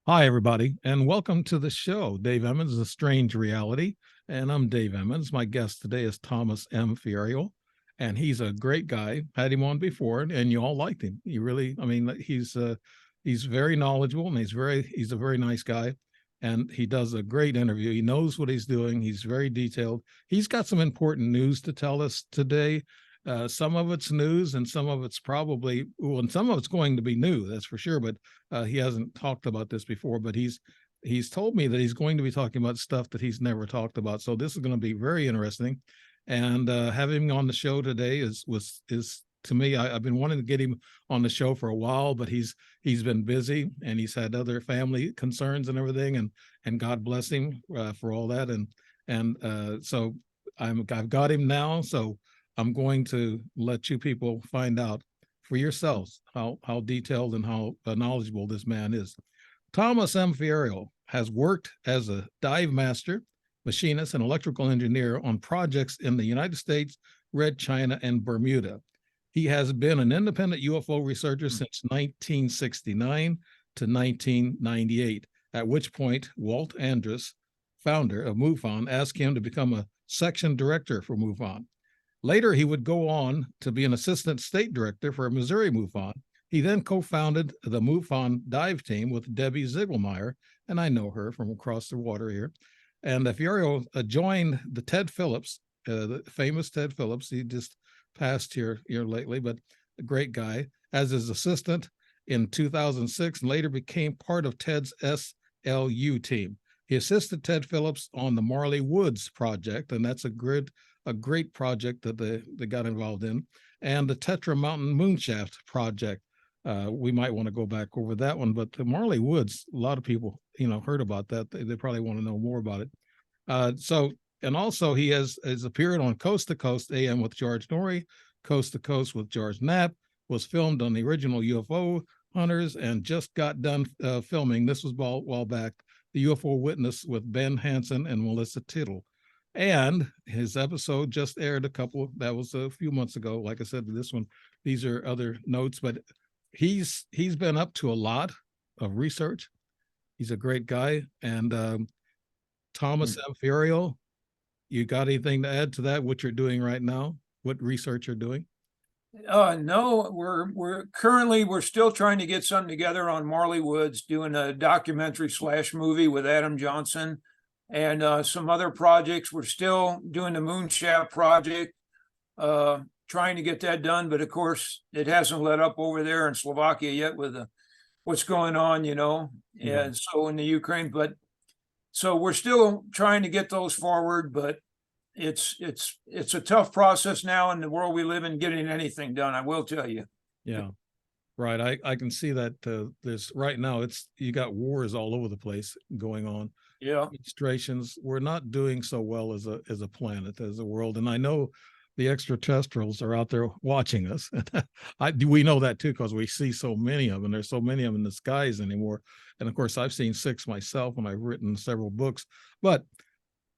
Hi, everybody, and welcome to the show. Dave Emmons, The Strange Reality, and I'm Dave Emmons. My guest today is Thomas M. Ferrario, and he's a great guy. Had him on before, and you all liked him. You really, I mean, he's very knowledgeable, and he's a very nice guy, and he does a great interview. He knows what he's doing. He's very detailed. He's got some important news to tell us today. Some of it's news, and some of it's probably, well, and some of it's going to be new, that's for sure. But he hasn't talked about this before. But he's told me that he's going to be talking about stuff that he's never talked about. So this is going to be very interesting. And having him on the show today is to me, I've been wanting to get him on the show for a while, but he's been busy and he's had other family concerns and everything. And God bless him for all that. And so I've got him now. So I'm going to let you people find out for yourselves how detailed and how knowledgeable this man is. Thomas M. Ferrario has worked as a dive master, machinist, and electrical engineer on projects in the United States, Red China, and Bermuda. He has been an independent UFO researcher since 1969 to 1998, at which point Walt Andrus, founder of MUFON, asked him to become a section director for MUFON. Later, he would go on to be an assistant state director for Missouri MUFON. He then co-founded the MUFON dive team with Debbie Ziegelmeyer, and I know her from across the water here. And Ferrario joined the Ted Phillips, the famous Ted Phillips. He just passed here lately, but a great guy, as his assistant in 2006, and later became part of Ted's SLU team. He assisted Ted Phillips on the Marley Woods project, and that's a great project that they got involved in, and the Tetra Mountain Moonshaft project. We might want to go back over that one, but the Marley Woods, a lot of people, heard about that. They probably want to know more about it. And also he has appeared on Coast to Coast AM with George Norrie, Coast to Coast with George Knapp, was filmed on the original UFO Hunters, and just got done filming, this was a while back, the UFO Witness with Ben Hansen and Melissa Tittle. And his episode just aired that was a few months ago. Like I said, these are other notes, but he's been up to a lot of research. He's a great guy. And Thomas M. Ferrario, you got anything to add to that? What you're doing right now? What research you're doing? No, we're still trying to get something together on Marley Woods, doing a documentary / movie with Adam Johnson. And some other projects. We're still doing the Moonshaft project, trying to get that done. But of course, it hasn't let up over there in Slovakia yet with what's going on, and so in the Ukraine. But so we're still trying to get those forward. But it's a tough process now in the world we live in, getting anything done. I will tell you. Yeah, right. I can see that there's right now. You got wars all over the place going on. Yeah, demonstrations. We're not doing so well as a planet, as a world, and I know the extraterrestrials are out there watching us. We know that too, because we see so many of them. There's so many of them in the skies anymore, and of course I've seen 6 myself, and I've written several books. But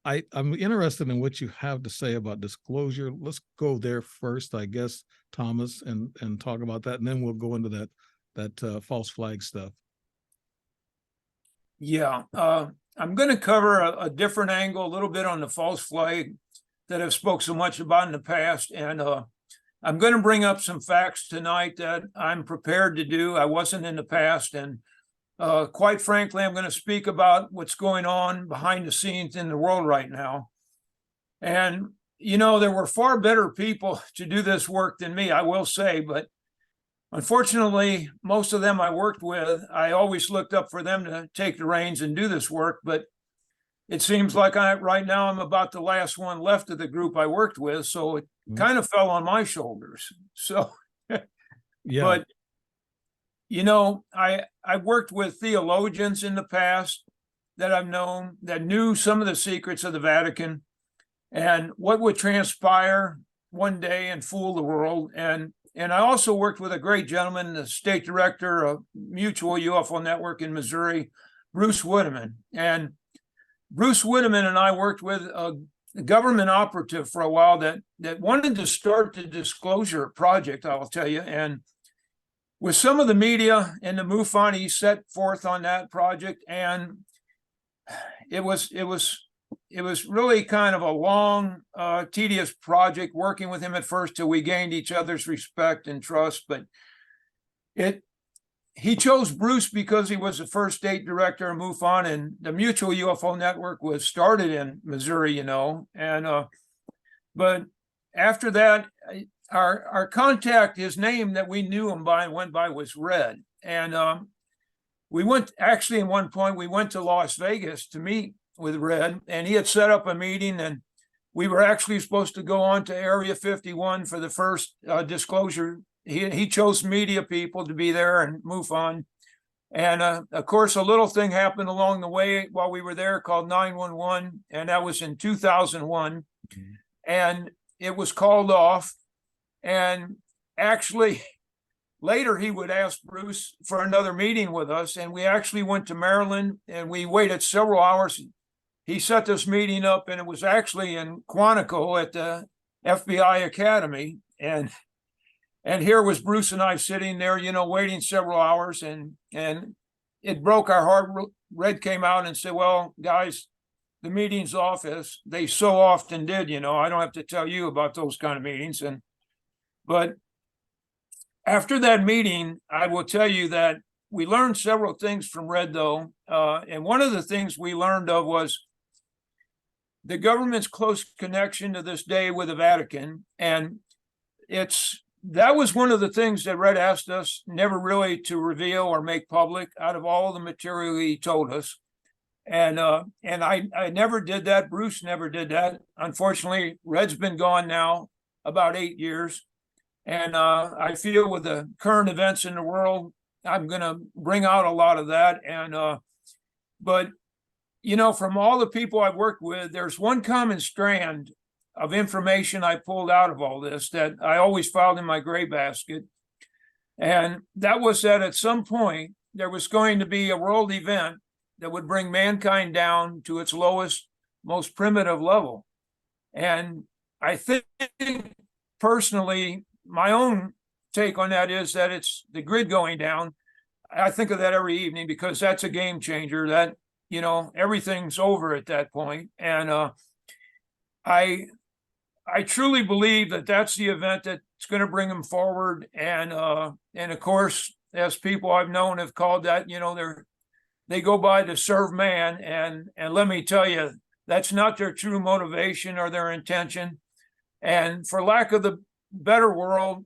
I'm interested in what you have to say about disclosure. Let's go there first, I guess, Thomas, and talk about that, and then we'll go into that false flag stuff. Yeah. I'm going to cover a different angle, a little bit on the false flag that I've spoke so much about in the past. And I'm going to bring up some facts tonight that I'm prepared to do. I wasn't in the past. And quite frankly, I'm going to speak about what's going on behind the scenes in the world right now. And, there were far better people to do this work than me, I will say. But unfortunately, most of them I worked with, I always looked up for them to take the reins and do this work. But it seems like right now I'm about the last one left of the group I worked with. So it kind of fell on my shoulders. So, yeah. But, I worked with theologians in the past that I've known that knew some of the secrets of the Vatican and what would transpire one day and fool the world. And I also worked with a great gentleman, the state director of Mutual UFO Network in Missouri, Bruce Witteman. And Bruce Witteman and I worked with a government operative for a while that wanted to start the disclosure project, I'll tell you. And with some of the media and the MUFON he set forth on that project, and it was really kind of a long, tedious project working with him at first till we gained each other's respect and trust. But he chose Bruce because he was the first state director of MUFON, and the Mutual UFO Network was started in Missouri, you know. And but after that, our contact, his name that we knew him by and went by was Red. And we went, actually, at one point, we went to Las Vegas to meet with Red, and he had set up a meeting, and we were actually supposed to go on to Area 51 for the first disclosure. He chose media people to be there and MUFON. And of course, a little thing happened along the way while we were there called 911, and that was in 2001. Mm-hmm. And it was called off. And actually, later he would ask Bruce for another meeting with us, and we actually went to Maryland, and we waited several hours. He set this meeting up, and it was actually in Quantico at the FBI Academy. And here was Bruce and I sitting there, you know, waiting several hours, and it broke our heart. Red came out and said, "Well, guys, the meeting's off," as they so often did, you know. I don't have to tell you about those kind of meetings. But after that meeting, I will tell you that we learned several things from Red, though. And one of the things we learned of was the government's close connection to this day with the Vatican. And that was one of the things that Red asked us never really to reveal or make public out of all the material he told us. And I never did that. Bruce never did that. Unfortunately, Red's been gone now about 8 years. And I feel with the current events in the world, I'm going to bring out a lot of that. And but, you know, from all the people I've worked with, there's one common strand of information I pulled out of all this that I always filed in my gray basket. And that was that at some point, there was going to be a world event that would bring mankind down to its lowest, most primitive level. And I think, personally, my own take on that is that it's the grid going down. I think of that every evening because that's a game changer. That, you know, everything's over at that point. And I truly believe that that's the event that's going to bring them forward. And of course, as people I've known have called that, you know, they go by to serve man. And let me tell you, that's not their true motivation or their intention. And for lack of the better world,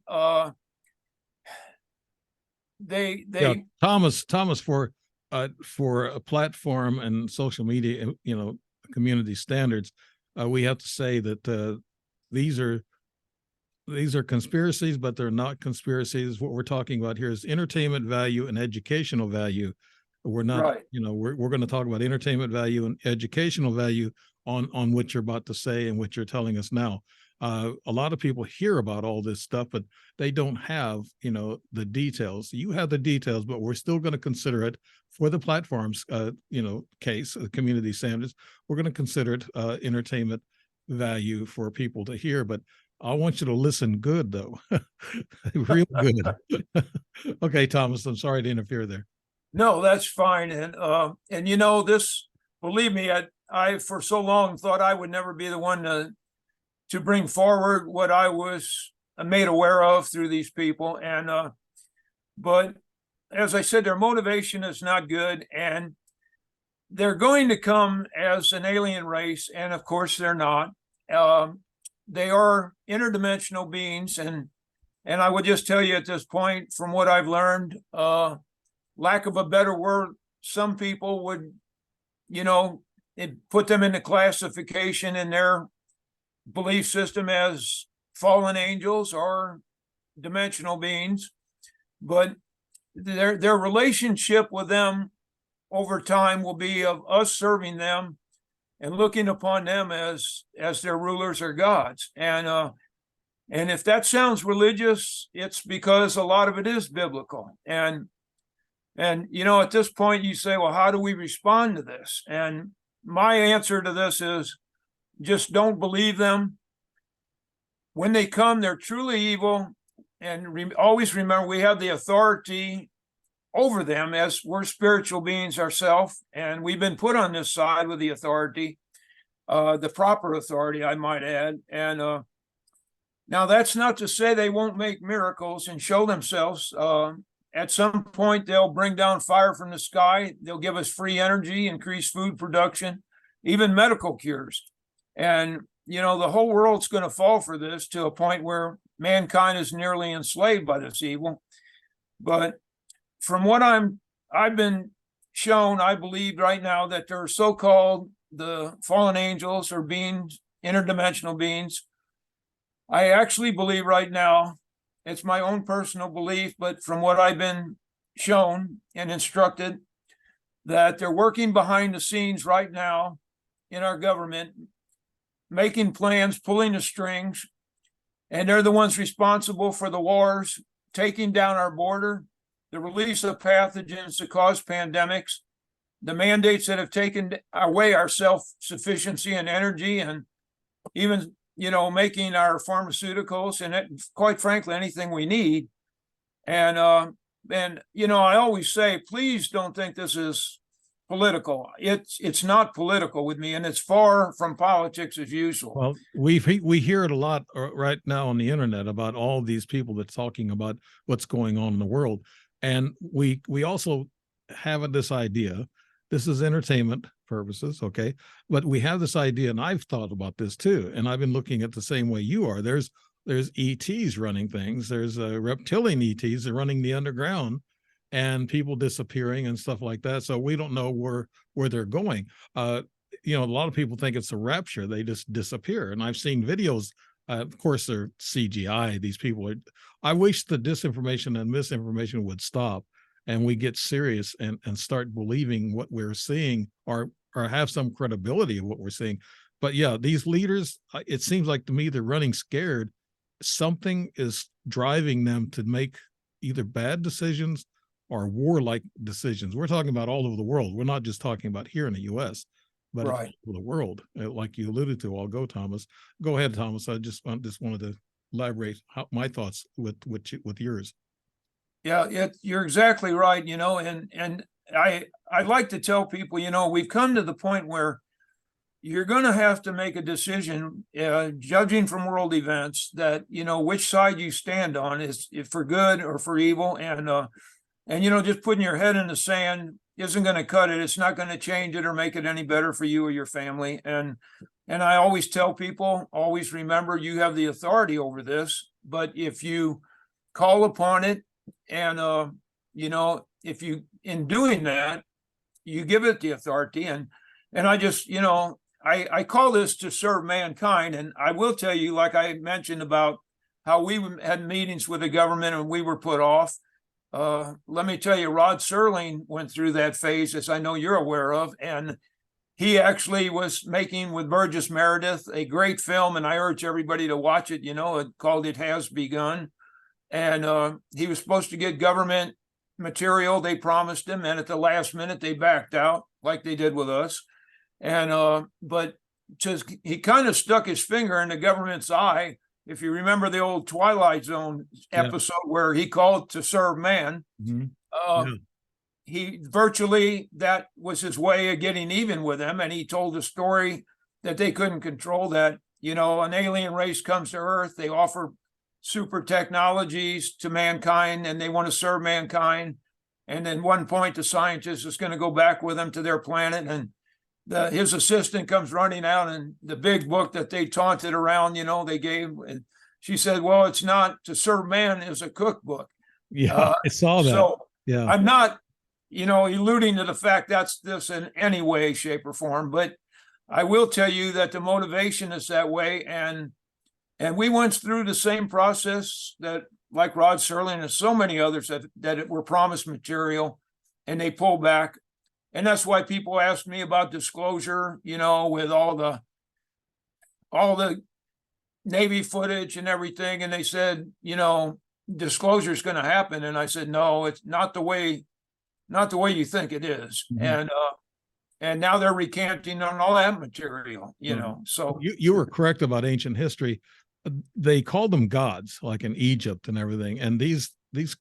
Thomas, for a platform and social media, you know, community standards, we have to say that these are conspiracies, but they're not conspiracies. What we're talking about here is entertainment value and educational value. We're not, right. You know, we're going to talk about entertainment value and educational value on what you're about to say and what you're telling us now. A lot of people hear about all this stuff, but they don't have, you know, the details. You have the details, but we're still going to consider it for the platform's, you know, case, community standards. We're going to consider it entertainment value for people to hear, but I want you to listen good, though. Real good. Okay, Thomas, I'm sorry to interfere there. No, that's fine. And you know, this, believe me, I for so long thought I would never be the one to bring forward what I was made aware of through these people. And but as I said, their motivation is not good, and they're going to come as an alien race, and of course they're not. They are interdimensional beings, and I would just tell you at this point, from what I've learned, lack of a better word, some people would, you know, put them in the classification in their belief system as fallen angels or dimensional beings. But their relationship with them over time will be of us serving them and looking upon them as their rulers or gods. And if that sounds religious, it's because a lot of it is biblical. And you know, at this point you say, well, how do we respond to this? And my answer to this is just don't believe them. When they come, they're truly evil, always remember we have the authority over them, as we're spiritual beings ourselves, and we've been put on this side with the authority, the proper authority, I might add. And now that's not to say they won't make miracles and show themselves. At some point, they'll bring down fire from the sky. They'll give us free energy, increase food production, even medical cures. And, the whole world's going to fall for this to a point where mankind is nearly enslaved by this evil. But from what I've been shown, I believe right now that there are so-called the fallen angels or beings, interdimensional beings. I actually believe right now, it's my own personal belief, but from what I've been shown and instructed, that they're working behind the scenes right now in our government, making plans, pulling the strings, and they're the ones responsible for the wars, taking down our border, the release of pathogens to cause pandemics, the mandates that have taken away our self-sufficiency and energy, and even, making our pharmaceuticals and quite frankly, anything we need. And I always say, please don't think this is political. It's not political with me, and it's far from politics as usual. Well, we hear it a lot right now on the internet about all these people that's talking about what's going on in the world. And we also have this idea, this is entertainment purposes, okay? But we have this idea, and I've thought about this too, and I've been looking at the same way you are. There's ETs running things. There's reptilian ETs that are running the underground, and people disappearing and stuff like that. So we don't know where they're going. A lot of people think it's a rapture. They just disappear. And I've seen videos. Of course, they're CGI. These people are. I wish the disinformation and misinformation would stop, and we get serious and start believing what we're seeing, or have some credibility of what we're seeing. But yeah, these leaders, it seems like to me, they're running scared. Something is driving them to make either bad decisions or warlike decisions. We're talking about all over the world. We're not just talking about here in the U.S., but right. All over the world, like you alluded to. I'll go, Thomas. Go ahead, Thomas. I just wanted to elaborate my thoughts with yours. Yeah, you're exactly right. And I like to tell people, we've come to the point where you're going to have to make a decision, judging from world events, that which side you stand on is for good or for evil, and just putting your head in the sand isn't going to cut it. It's not going to change it or make it any better for you or your family. And I always tell people, always remember, you have the authority over this, but if you call upon it, and if you, in doing that, you give it the authority, and I just, I call this to serve mankind. And I will tell you, like I mentioned about how we had meetings with the government and we were put off. Let me tell you, Rod Serling went through that phase, as I know you're aware of, and he actually was making with Burgess Meredith a great film, and I urge everybody to watch it. Called It Has Begun. And he was supposed to get government material they promised him, and at the last minute they backed out, like they did with us. And but he kind of stuck his finger in the government's eye. If you remember the old Twilight Zone episode where he called to serve man, he virtually, that was his way of getting even with them. And he told a story that they couldn't control, that an alien race comes to Earth, they offer super technologies to mankind, and they want to serve mankind. And then one point, the scientist is going to go back with them to their planet, and his assistant comes running out, and the big book that they taunted around, they gave, and she said, well, it's not to serve man, it's a cookbook. Yeah, I saw that. So yeah, I'm not, alluding to the fact that's this in any way, shape, or form, but I will tell you that the motivation is that way. And we went through the same process that, like Rod Serling and so many others that were promised material, and they pull back. And that's why people ask me about disclosure, with all the Navy footage and everything. And they said, disclosure is going to happen. And I said, no, it's not the way you think it is. Mm-hmm. And now they're recanting on all that material, So you were correct about ancient history. they called them gods, like in Egypt and everything. And these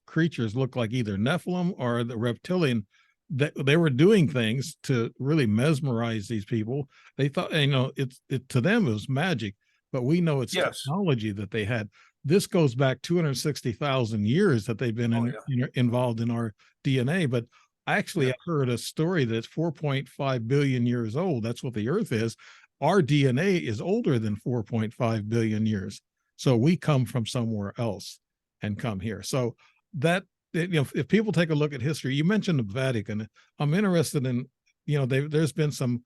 creatures look like either Nephilim or the reptilian. That they were doing things to really mesmerize these people. They thought, it to them it was magic, but we know it's Yes. technology that they had. This goes back 260,000 years that they've been involved in our DNA. But actually, I heard a story that's 4.5 billion years old. That's what the Earth is. Our DNA is older than 4.5 billion years. So we come from somewhere else and come here. So that, if people take a look at history, you mentioned the Vatican. I'm interested in, there's been some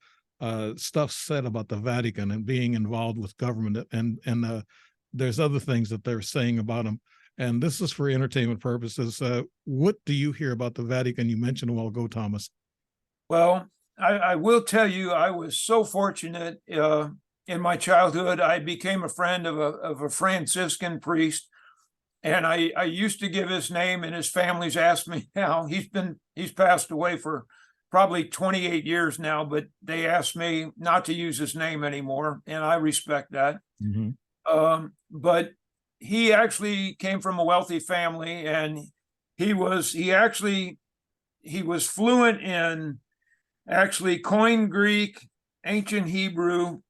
stuff said about the Vatican and being involved with government, and there's other things that they're saying about them. And this is for entertainment purposes. What do you hear about the Vatican? You mentioned a while ago, Thomas. Well, I will tell you, I was so fortunate in my childhood. I became a friend of a Franciscan priest, and I used to give his name, and his family's asked me now. He's passed away for probably 28 years now, but they asked me not to use his name anymore, and I respect that. Mm-hmm. But he actually came from a wealthy family, and he was fluent in actually Koine Greek, ancient Hebrew,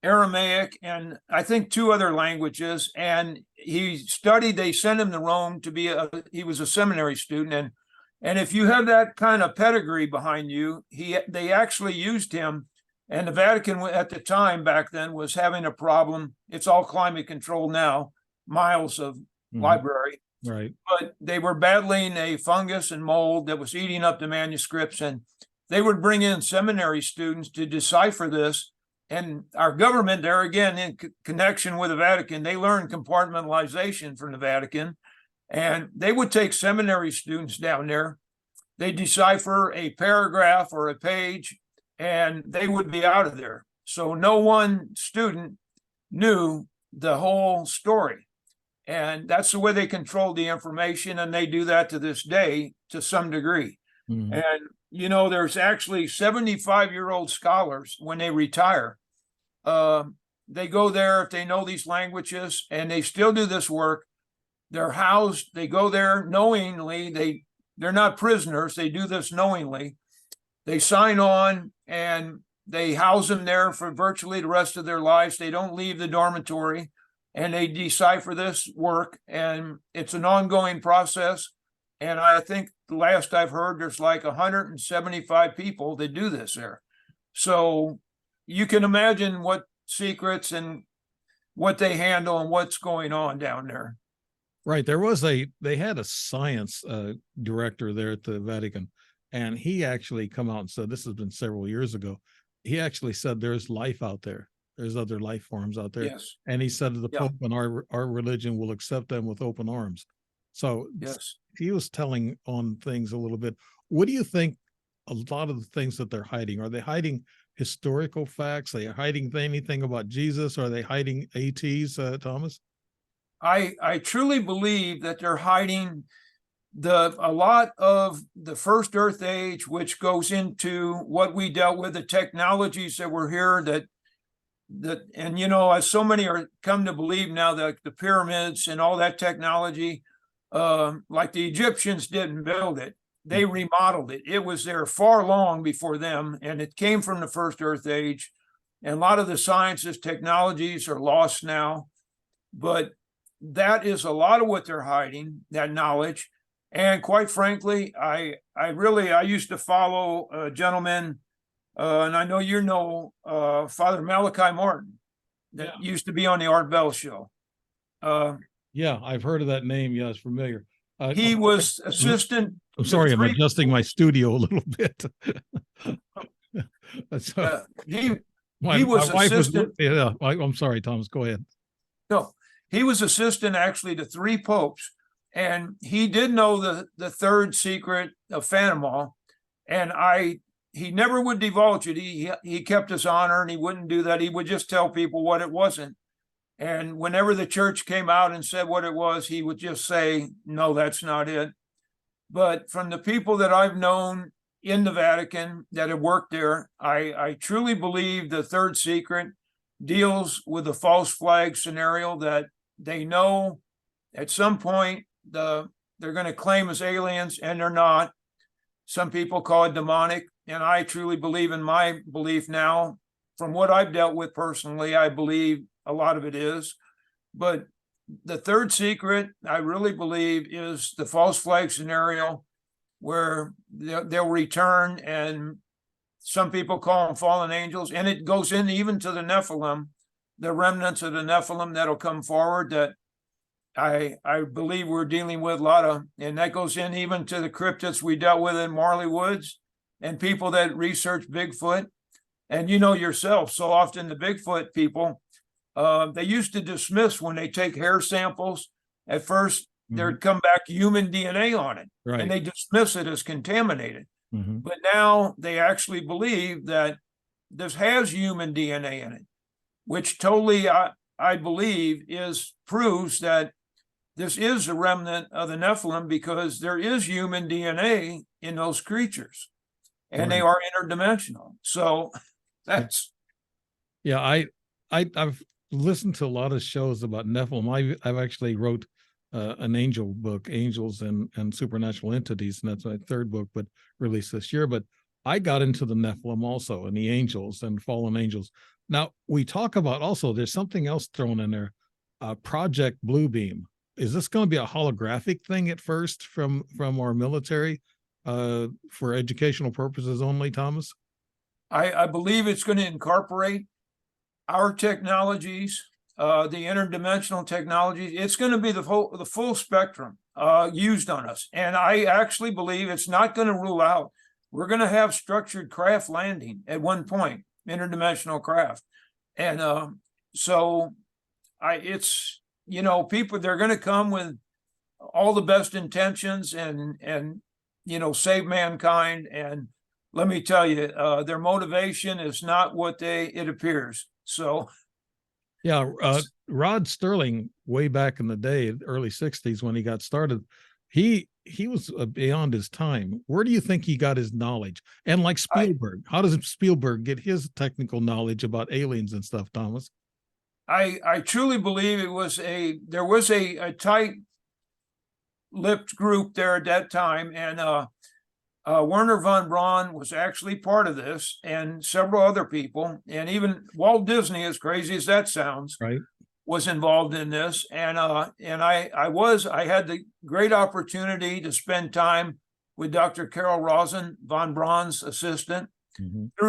Aramaic, and I think 2 other languages. And he studied, they sent him to Rome to be he was a seminary student. And if you have that kind of pedigree behind you, they actually used him. And the Vatican at the time back then was having a problem. It's all climate controlled now, miles of library. Right. But they were battling a fungus and mold that was eating up the manuscripts, and they would bring in seminary students to decipher this. And our government, there again, in connection with the Vatican, they learned compartmentalization from the Vatican. And they would take seminary students down there. They decipher a paragraph or a page, and they would be out of there. So no one student knew the whole story. And that's the way they controlled the information. And they do that to this day to some degree. Mm-hmm. And there's actually 75-year-old scholars when they retire. They go there if they know these languages, and they still do this work. They're housed. They go there knowingly. They're not prisoners. They do this knowingly. They sign on, and they house them there for virtually the rest of their lives. They don't leave the dormitory, and they decipher this work, and it's an ongoing process. And I think the last I've heard, there's like 175 people that do this there. So you can imagine what secrets and what they handle and what's going on down there. Right. They had a science director there at the Vatican, and he actually come out and said, this has been several years ago. He actually said there's life out there. There's other life forms out there. Yes. And he said the Pope and our religion will accept them with open arms. So yes, he was telling on things a little bit. What do you think a lot of the things that they're hiding? Are they hiding historical facts? Are they hiding anything about Jesus? Are they hiding ATs, Thomas? I truly believe that they're hiding a lot of the first Earth age, which goes into what we dealt with, the technologies that were here and as so many are come to believe now that the pyramids and all that technology, like the Egyptians didn't build it, they remodeled it. It was there far long before them, and it came from the first Earth age. And a lot of the sciences, technologies are lost now, but that is a lot of what they're hiding, that knowledge. And quite frankly, I used to follow a gentleman, and I know Father Malachi Martin, that used to be on the Art Bell show. Yeah, I've heard of that name. Yeah, it's familiar. He was assistant. I'm sorry, I'm adjusting my studio a little bit. He was assistant. I'm sorry, Thomas. Go ahead. No, he was assistant actually to 3 popes, and he did know the third secret of Fatima, and he never would divulge it. He kept his honor, and he wouldn't do that. He would just tell people what it wasn't. And whenever the church came out and said what it was, he would just say, no, that's not it. But from the people that I've known in the Vatican that have worked there, I truly believe the third secret deals with the false flag scenario that they know at some point they're going to claim as aliens and they're not. Some people call it demonic, and I truly believe in my belief now. From what I've dealt with personally, I believe a lot of it is. But the third secret, I really believe, is the false flag scenario where they'll return, and some people call them fallen angels, and it goes in even to the Nephilim, the remnants of the Nephilim that'll come forward that I believe we're dealing with a lot of, and that goes in even to the cryptids we dealt with in Marley Woods and people that research Bigfoot. And you know yourself, so often the Bigfoot people, they used to dismiss when they take hair samples. At first, there'd come back human DNA on it, Right. and they dismiss it as contaminated. Mm-hmm. But now they actually believe that this has human DNA in it, which totally, I believe, proves that this is a remnant of the Nephilim, because there is human DNA in those creatures, and they are interdimensional. So that's I've listened to a lot of shows about Nephilim. I've actually wrote an angel book, Angels and Supernatural Entities, and that's my third book, but released this year. But I got into the Nephilim also, and the angels and fallen angels. Now we talk about also, there's something else thrown in there, Project Bluebeam. Is this going to be a holographic thing at first from our military for educational purposes only, Thomas? I believe it's going to incorporate our technologies, the interdimensional technologies. It's going to be the full spectrum used on us. And I actually believe it's not going to rule out, we're going to have structured craft landing at one point, interdimensional craft. And so it's, you know, people, they're going to come with all the best intentions and, you know, save mankind. And let me tell you, their motivation is not what it appears. So, yeah, Rod Sterling, way back in the day, early 60s, when he got started, he was beyond his time. Where do you think he got his knowledge? And like Spielberg, how does Spielberg get his technical knowledge about aliens and stuff, Thomas? I truly believe there was a tight-lipped group there at that time, and Werner von Braun was actually part of this, and several other people, and even Walt Disney, as crazy as that sounds, right, was involved in this. And I had the great opportunity to spend time with Dr. Carol Rosen, von Braun's assistant.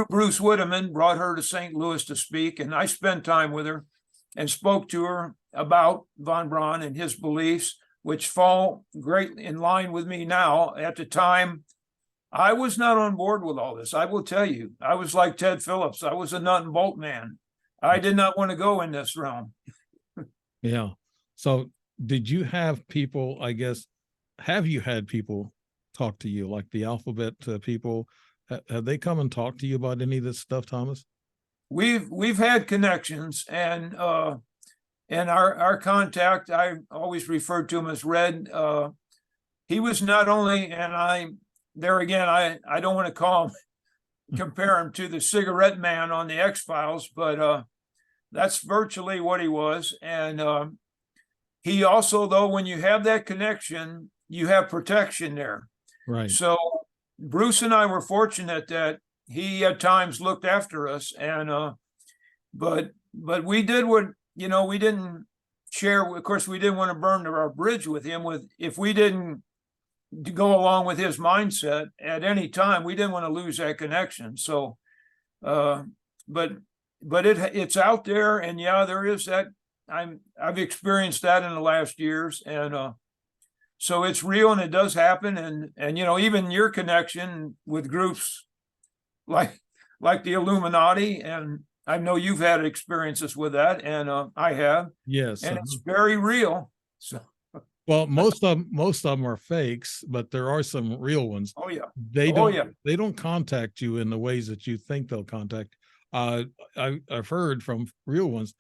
Bruce Whitteman brought her to St. Louis to speak, and I spent time with her and spoke to her about von Braun and his beliefs, which fall greatly in line with me now. At the time, I was not on board with all this. I will tell you, I was like Ted Phillips. I was a nut and bolt man. I did not want to go in this realm. Yeah. So did you have people, I guess, have you had people talk to you, like the alphabet people? Have they come and talked to you about any of this stuff, Thomas? We've had connections, and our contact, I always referred to him as Red. He was not only, and I don't want to compare him to the cigarette man on the X-Files, but that's virtually what he was. And he also, though, when you have that connection, you have protection there. Right. So Bruce and I were fortunate that he at times looked after us, and but we did what, you know, we didn't share. Of course, we didn't want to burn our bridge with him. If we didn't go along with his mindset at any time, we didn't want to lose that connection. So, but it's out there, and yeah, there is that. I've experienced that in the last years, and so it's real, and it does happen. And you know, even your connection with groups like the Illuminati, and I know you've had experiences with that, and I have. Yes, and it's very real. So, well, most of them are fakes, but there are some real ones. oh yeah, they don't contact you in the ways that you think they'll contact. I've heard from real ones,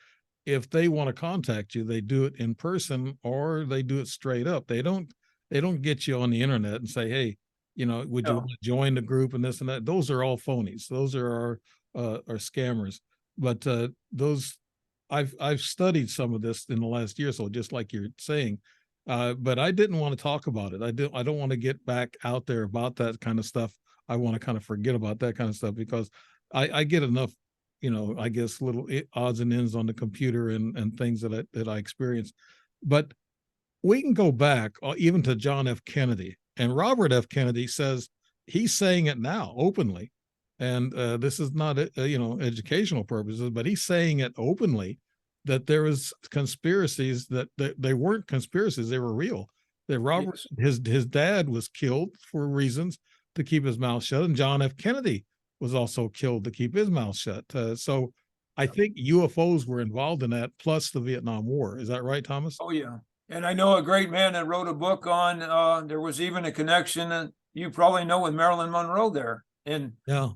if they want to contact you, they do it in person, or they do it straight up. They don't get you on the internet and say, hey, you know, would you want to join the group and this and that? Those are all phonies. Those are our scammers. but those I've studied some of this in the last year or so, just like you're saying. But I didn't want to talk about it. I don't want to get back out there about that kind of stuff. I want to kind of forget about that kind of stuff because I get enough, I guess little odds and ends on the computer and things that I experience. But we can go back even to John F. Kennedy, and Robert F. Kennedy says he's saying it now openly. And this is not, educational purposes, but he's saying it openly that there was conspiracies that they weren't conspiracies; they were real. That Robert, his dad was killed for reasons to keep his mouth shut, and John F. Kennedy was also killed to keep his mouth shut. So I think UFOs were involved in that, plus the Vietnam War. Is that right, Thomas? Oh yeah, and I know a great man that wrote a book on. There was even a connection that you probably know with Marilyn Monroe there, and yeah,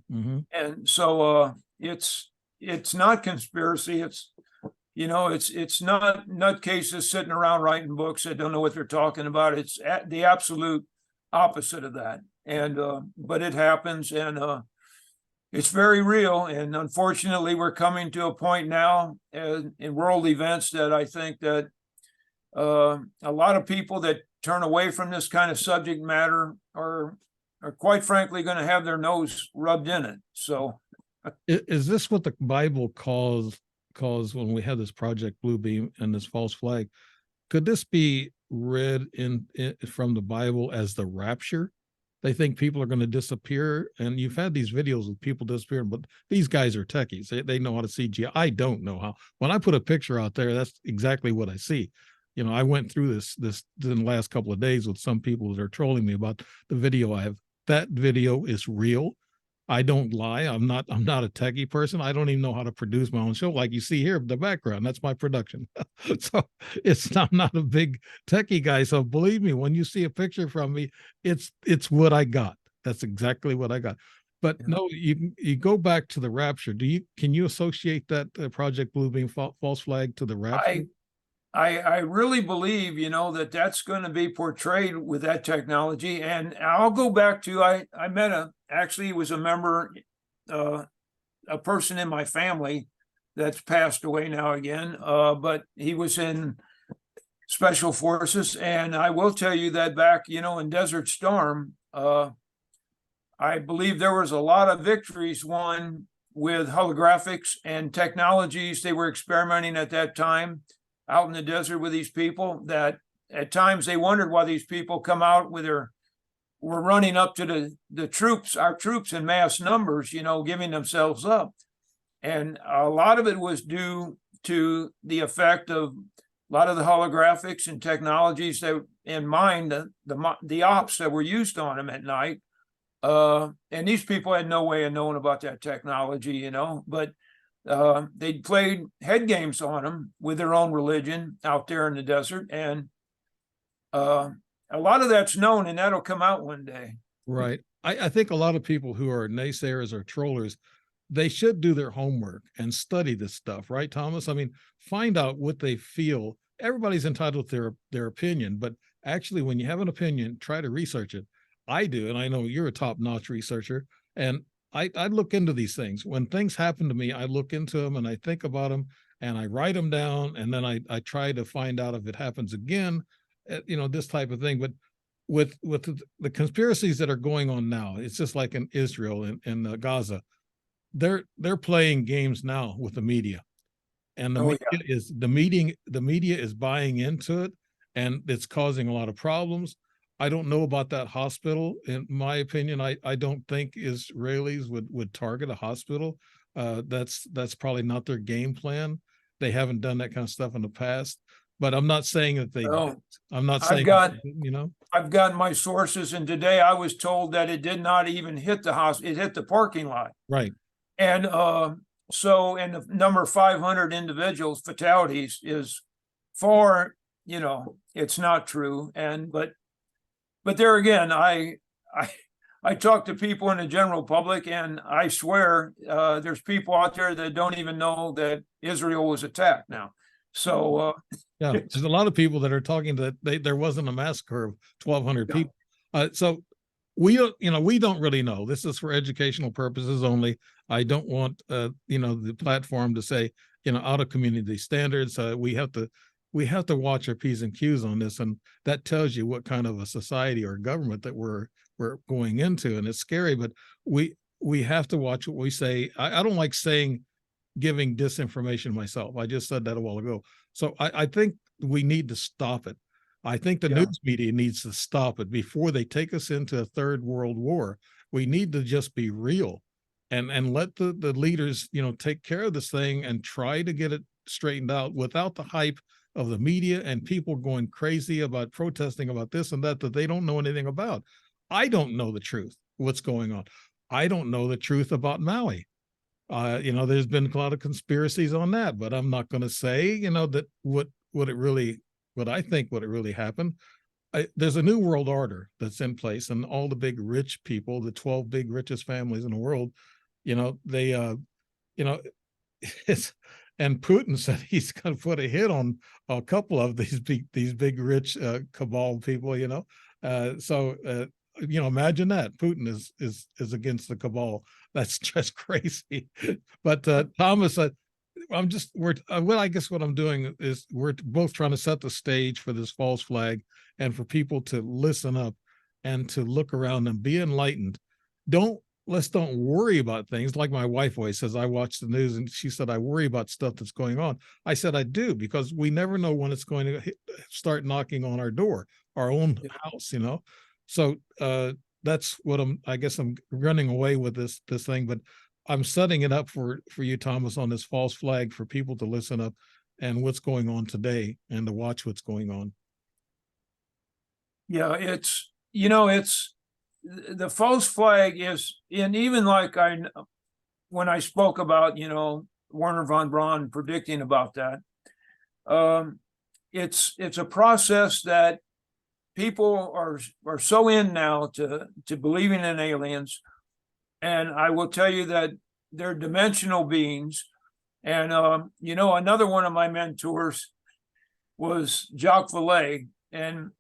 and so it's not conspiracy. It's not nutcases sitting around writing books that don't know what they're talking about. It's the absolute opposite of that. And but it happens, and it's very real. And unfortunately, we're coming to a point now in world events that I think that a lot of people that turn away from this kind of subject matter are quite frankly going to have their nose rubbed in it. So is this what the Bible calls when we had this Project Bluebeam and this false flag? Could this be read in from the Bible as the rapture? They think people are going to disappear, and you've had these videos of people disappearing, but these guys are techies. They know how to CGI. I don't know how. When I put a picture out there, that's exactly what I see. I went through this in the last couple of days with some people that are trolling me about the video I have. That video is real. I don't lie. I'm not a techie person. I don't even know how to produce my own show. Like you see here, the background, that's my production. So I'm not a big techie guy. So believe me, when you see a picture from me, it's what I got. That's exactly what I got. But no, you go back to the rapture. Can you associate that Project Bluebeam false flag to the rapture? I really believe, that's going to be portrayed with that technology. And I'll go back to, I met actually he was a member, a person in my family that's passed away now again, but he was in Special Forces. And I will tell you that back, in Desert Storm, I believe there was a lot of victories won with holographics and technologies they were experimenting at that time out in the desert with these people, that at times they wondered why these people come out were running up to the troops, our troops in mass numbers, giving themselves up. And a lot of it was due to the effect of a lot of the holographics and technologies that in mind, the ops that were used on them at night. And these people had no way of knowing about that technology, but they played head games on them with their own religion out there in the desert. And a lot of that's known, and that'll come out one day. Right. I think a lot of people who are naysayers or trollers, they should do their homework and study this stuff, right, Thomas? I mean, find out what they feel. Everybody's entitled to their opinion, but actually, when you have an opinion, try to research it. I do, and I know you're a top-notch researcher, and I look into these things. When things happen to me, I look into them and I think about them and I write them down, and then I try to find out if it happens again, this type of thing. But with the conspiracies that are going on now, it's just like in Israel and Gaza. They're playing games now with the media, and the media is buying into it, and it's causing a lot of problems. I don't know about that hospital. In my opinion, I don't think Israelis would target a hospital. That's probably not their game plan. They haven't done that kind of stuff in the past. But I'm not saying that they. I'm not saying I've got my sources, and today I was told that it did not even hit the hospital; it hit the parking lot. Right. And so, and the number 500 individuals fatalities is far. It's not true, But there again, I talk to people in the general public, and I swear there's people out there that don't even know that Israel was attacked now. So there's a lot of people that are talking that there wasn't a massacre of 1,200 people. So we don't, we don't really know. This is for educational purposes only. I don't want, the platform to say, out of community standards. We have to watch our P's and Q's on this, and that tells you what kind of a society or government that we're going into, and it's scary. But we have to watch what we say. I don't like giving disinformation myself. I just said that a while ago. So I think we need to stop it. I think the news media needs to stop it before they take us into a third world war. We need to just be real and let the leaders, take care of this thing and try to get it straightened out without the hype of the media and people going crazy about protesting about this and that they don't know anything about. I don't know the truth, what's going on. I don't know the truth about Maui. There's been a lot of conspiracies on that, but I'm not going to say, that what I think what it really happened. There's a new world order that's in place, and all the big rich people, the 12 big richest families in the world, they, it's, and Putin said he's going to put a hit on a couple of these big rich cabal people, imagine that Putin is against the cabal. That's just crazy. But Thomas, I guess what I'm doing is we're both trying to set the stage for this false flag and for people to listen up and to look around and be enlightened. Let's don't worry about things. Like my wife always says, I watch the news and she said, I worry about stuff that's going on. I said, I do, because we never know when it's going to start knocking on our door, our own house, So that's what I guess I'm running away with this thing, but I'm setting it up for you, Thomas, on this false flag for people to listen up and what's going on today and to watch what's going on. Yeah, it's the false flag is, and even like when I spoke about, Werner von Braun predicting about that, it's a process that people are so in now to believing in aliens. And I will tell you that they're dimensional beings. And, another one of my mentors was Jacques Vallée. And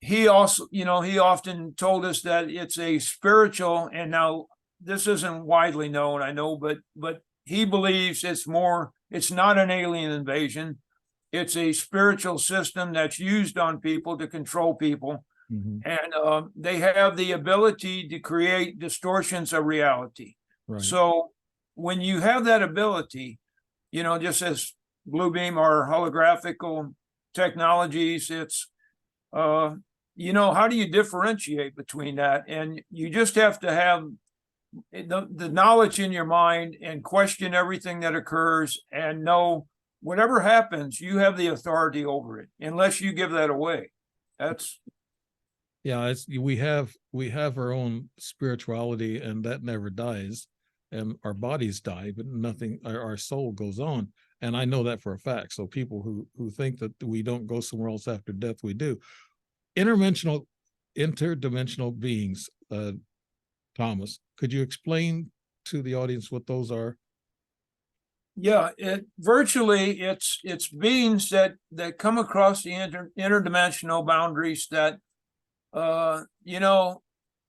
he also, he often told us that it's a spiritual, and now this isn't widely known, I know, but he believes it's not an alien invasion. It's a spiritual system that's used on people to control people. Mm-hmm. And they have the ability to create distortions of reality. Right. So when you have that ability, just as Bluebeam or holographical technologies, it's, how do you differentiate between that? And you just have to have the knowledge in your mind and question everything that occurs and know whatever happens, you have the authority over it, unless you give that away. We have our own spirituality, and that never dies, and our bodies die, but our soul goes on. And I know that for a fact. So people who think that we don't go somewhere else after death, we do. Interdimensional beings, Thomas, could you explain to the audience what those are? Yeah, it's beings that come across the interdimensional boundaries that, and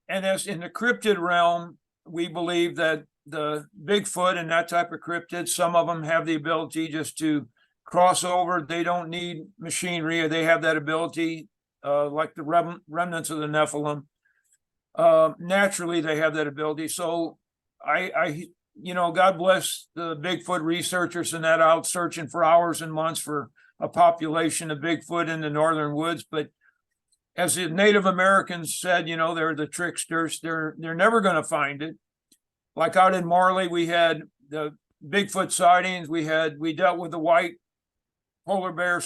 as in the cryptid realm, we believe that the Bigfoot and that type of cryptid, some of them have the ability just to cross over. They don't need machinery, or they have that ability, like the remnants of the Nephilim. Naturally, they have that ability. So God bless the Bigfoot researchers and that out searching for hours and months for a population of Bigfoot in the northern woods. But as the Native Americans said, they're the tricksters. They're never going to find it. Like out in Marley, we had the Bigfoot sightings. We dealt with the white polar bear /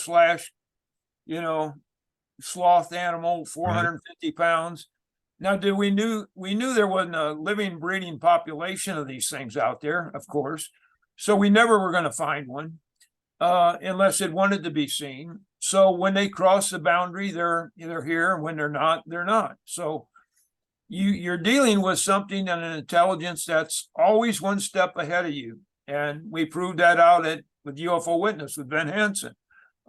sloth animal, 450 pounds. Now, we knew there wasn't a living, breeding population of these things out there, of course. So we never were going to find one unless it wanted to be seen. So when they cross the boundary, they're here. And when they're not, they're not. So you're dealing with something and an intelligence that's always one step ahead of you. And we proved that out with UFO Witness with Ben Hansen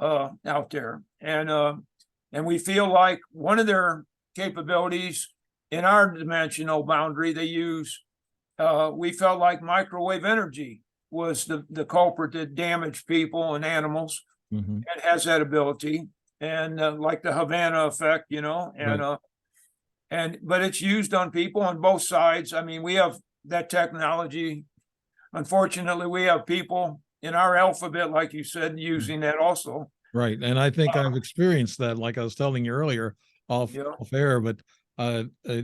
out there. And we feel like one of their capabilities in our dimensional boundary, they use, we felt like microwave energy was the culprit that damaged people and animals. Mhm. It has that ability, and like the Havana effect, you know, but it's used on people on both sides. I mean, we have that technology. Unfortunately, we have people in our alphabet, like you said, using that also. Right. And I think I've experienced that, like I was telling you earlier, Yeah. off air, but uh, uh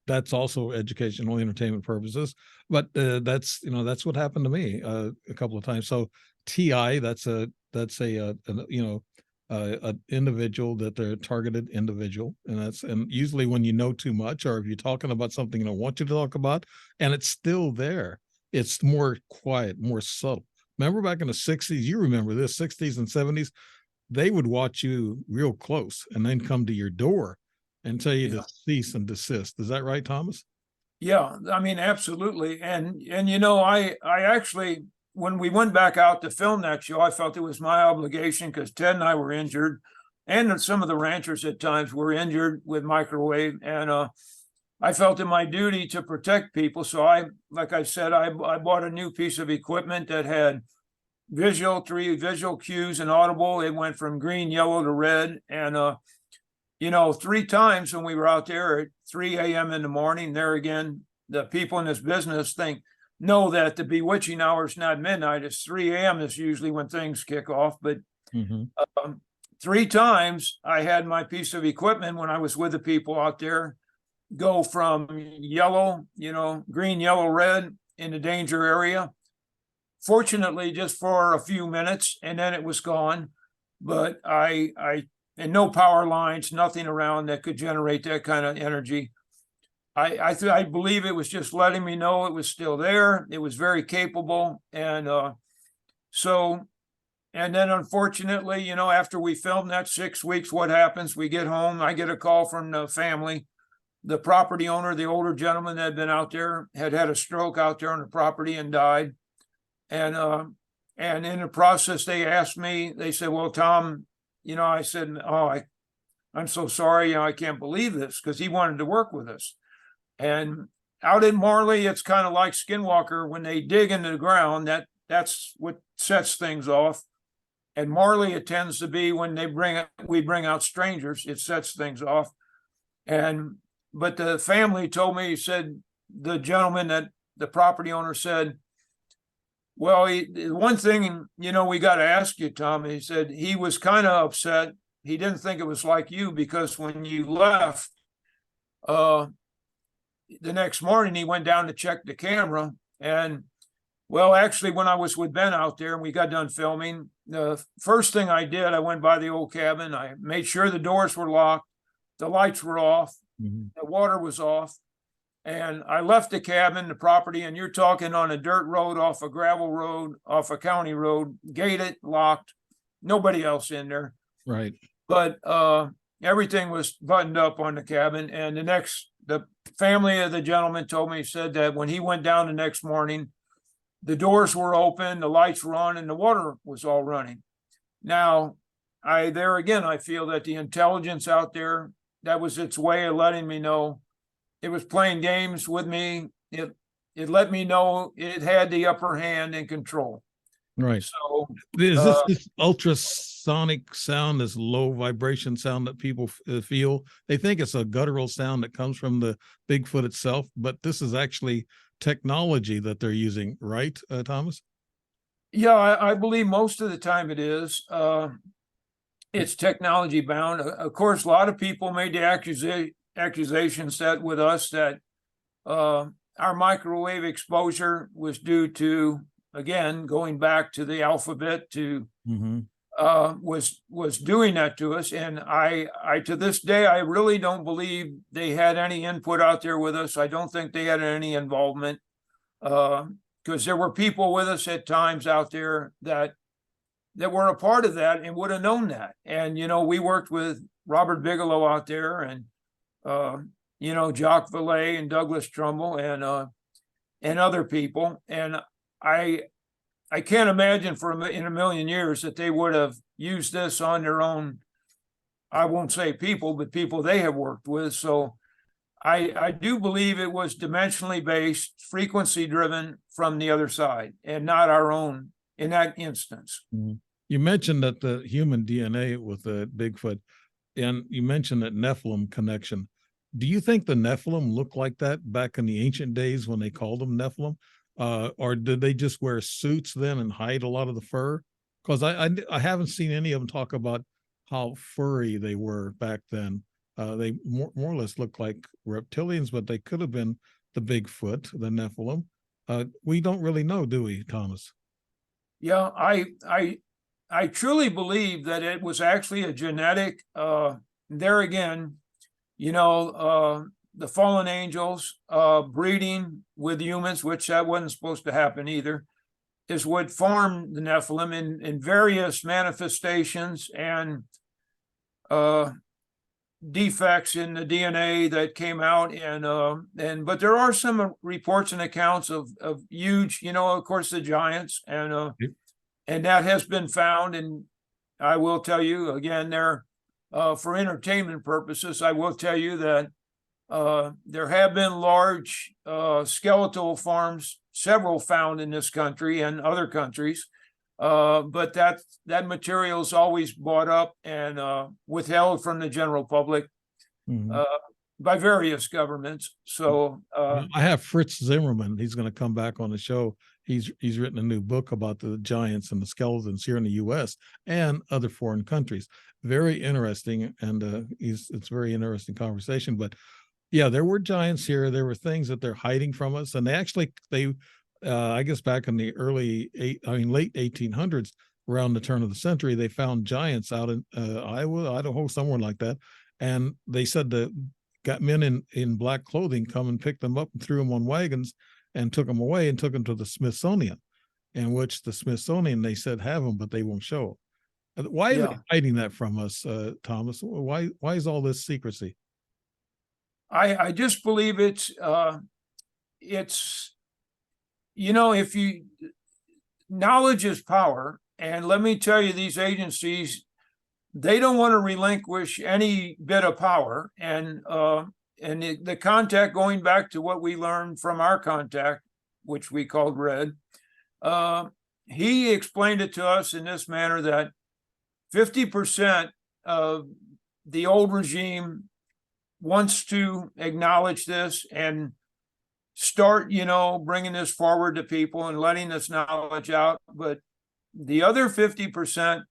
that's also educational entertainment purposes. But that's what happened to me a couple of times. So TI, that's a individual, that they're a targeted individual, and usually when you know too much, or if you're talking about something you don't want you to talk about, and it's still there, it's more quiet, more subtle. Remember back in the 60s, you remember this, 60s and 70s, they would watch you real close and then come to your door and tell you Yeah. to cease and desist. Is that right, Thomas? Yeah, I mean, absolutely. And you know, I actually, when we went back out to film that show, I felt it was my obligation, because Ted and I were injured, and some of the ranchers at times were injured with microwave, and I felt it my duty to protect people. So like I said, I bought a new piece of equipment that had three visual cues and audible. It went from green, yellow to red, and you know, 3 times when we were out there at 3 a.m. in the morning, there again, the people in this business know that the bewitching hour is not midnight, it's 3 a.m. is usually when things kick off. But Mhm. 3 times I had my piece of equipment when I was with the people out there go from yellow, you know, green, yellow, red in the danger area. Fortunately, just for a few minutes, and then it was gone. But and no power lines, nothing around that could generate that kind of energy. I believe it was just letting me know it was still there. It was very capable, and and then unfortunately, you know, after we filmed that 6 weeks, what happens? We get home. I get a call from the family. The property owner, the older gentleman that had been out there, had a stroke out there on the property and died. And in the process, they asked me. They said, "Well, Tom," you know, I said, "Oh, I'm so sorry. You know, I can't believe this," because he wanted to work with us. And out in Marley, it's kind of like Skinwalker. When they dig into the ground, that's what sets things off. And Marley, it tends to be when we bring out strangers, it sets things off. But the family told me, he said, the gentleman, that the property owner said, "Well, one thing, you know, we got to ask you, Tom." He said he was kind of upset. He didn't think it was like you, because when you left, the next morning he went down to check the camera. And well, actually, when I was with Ben out there and we got done filming, the first thing I did, I went by the old cabin. I made sure the doors were locked, the lights were off, Mhm. the water was off. And I left the cabin, the property, and you're talking on a dirt road, off a gravel road, off a county road, gated, locked, nobody else in there. Right. But everything was buttoned up on the cabin. And the family of the gentleman told me, said that when he went down the next morning, the doors were open, the lights were on, and the water was all running. Now, there again, I feel that the intelligence out there, that was its way of letting me know it was playing games with me. It let me know it had the upper hand and control. Right. So Is this ultrasonic sound, this low vibration sound that people feel? They think it's a guttural sound that comes from the Bigfoot itself, but this is actually technology that they're using, right, Thomas? yeah, I believe most of the time it is. It's technology bound. Of course, a lot of people made the accusations that with us that our microwave exposure was due to, again, going back to the alphabet, to Mm-hmm. was doing that to us. And I to this day, I really don't believe they had any input out there with us. I don't think they had any involvement, because there were people with us at times out there that were a part of that and would have known that. And you know, we worked with Robert Bigelow out there, and you know, Jacques Vallée and Douglas Trumbull, and other people. And I can't imagine in a million years that they would have used this on their own. I won't say people, but people they have worked with. So I do believe it was dimensionally based, frequency driven from the other side, and not our own in that instance. Mhm. You mentioned that the human DNA with the Bigfoot, and you mentioned that Nephilim connection. Do you think the Nephilim looked like that back in the ancient days when they called them Nephilim? Or did they just wear suits then and hide a lot of the fur? Because I haven't seen any of them talk about how furry they were back then. They more or less looked like reptilians, but they could have been the Bigfoot, the Nephilim. We don't really know, do we, Thomas? Yeah, I truly believe that it was actually a genetic. There again, the fallen angels breeding with humans, which that wasn't supposed to happen either, is what formed the Nephilim in various manifestations and defects in the DNA that came out, but there are some reports and accounts of huge, of course, the giants, and that has been found. And I will tell you again, there for entertainment purposes, I will tell you that there have been large skeletal forms, several found in this country and other countries. But that material is always bought up and withheld from the general public by various governments. So I have Fritz Zimmerman. He's going to come back on the show. He's written a new book about the giants and the skeletons here in the U.S. and other foreign countries. Very interesting, and it's a very interesting conversation. But yeah, there were giants here. There were things that they're hiding from us, and they I guess back in the late 1800s, around the turn of the century, they found giants out in Iowa, Idaho, somewhere like that, and they said that got men in black clothing come and picked them up and threw them on wagons and took them away and took them to the Smithsonian, in which the Smithsonian, they said, have them, but they won't show them. Why are they hiding that from us, Thomas? Why is all this secrecy? I just believe it's if you knowledge is power, and let me tell you, these agencies, they don't want to relinquish any bit of power. And the contact, going back to what we learned from our contact, which we called Red, he explained it to us in this manner, that 50% of the old regime wants to acknowledge this and start, bringing this forward to people and letting this knowledge out. But the other 50%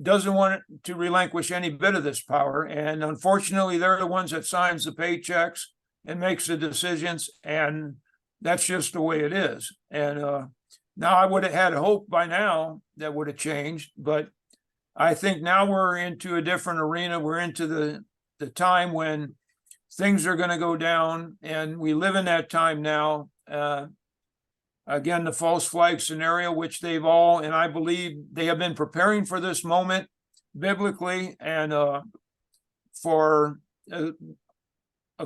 doesn't want to relinquish any bit of this power. And unfortunately, they're the ones that signs the paychecks and makes the decisions. And that's just the way it is. And now I would have had hope by now that would have changed. But I think now we're into a different arena. We're into the time when things are going to go down, and we live in that time now. Again, the false flag scenario, which they've all, and I believe they have been preparing for this moment biblically and for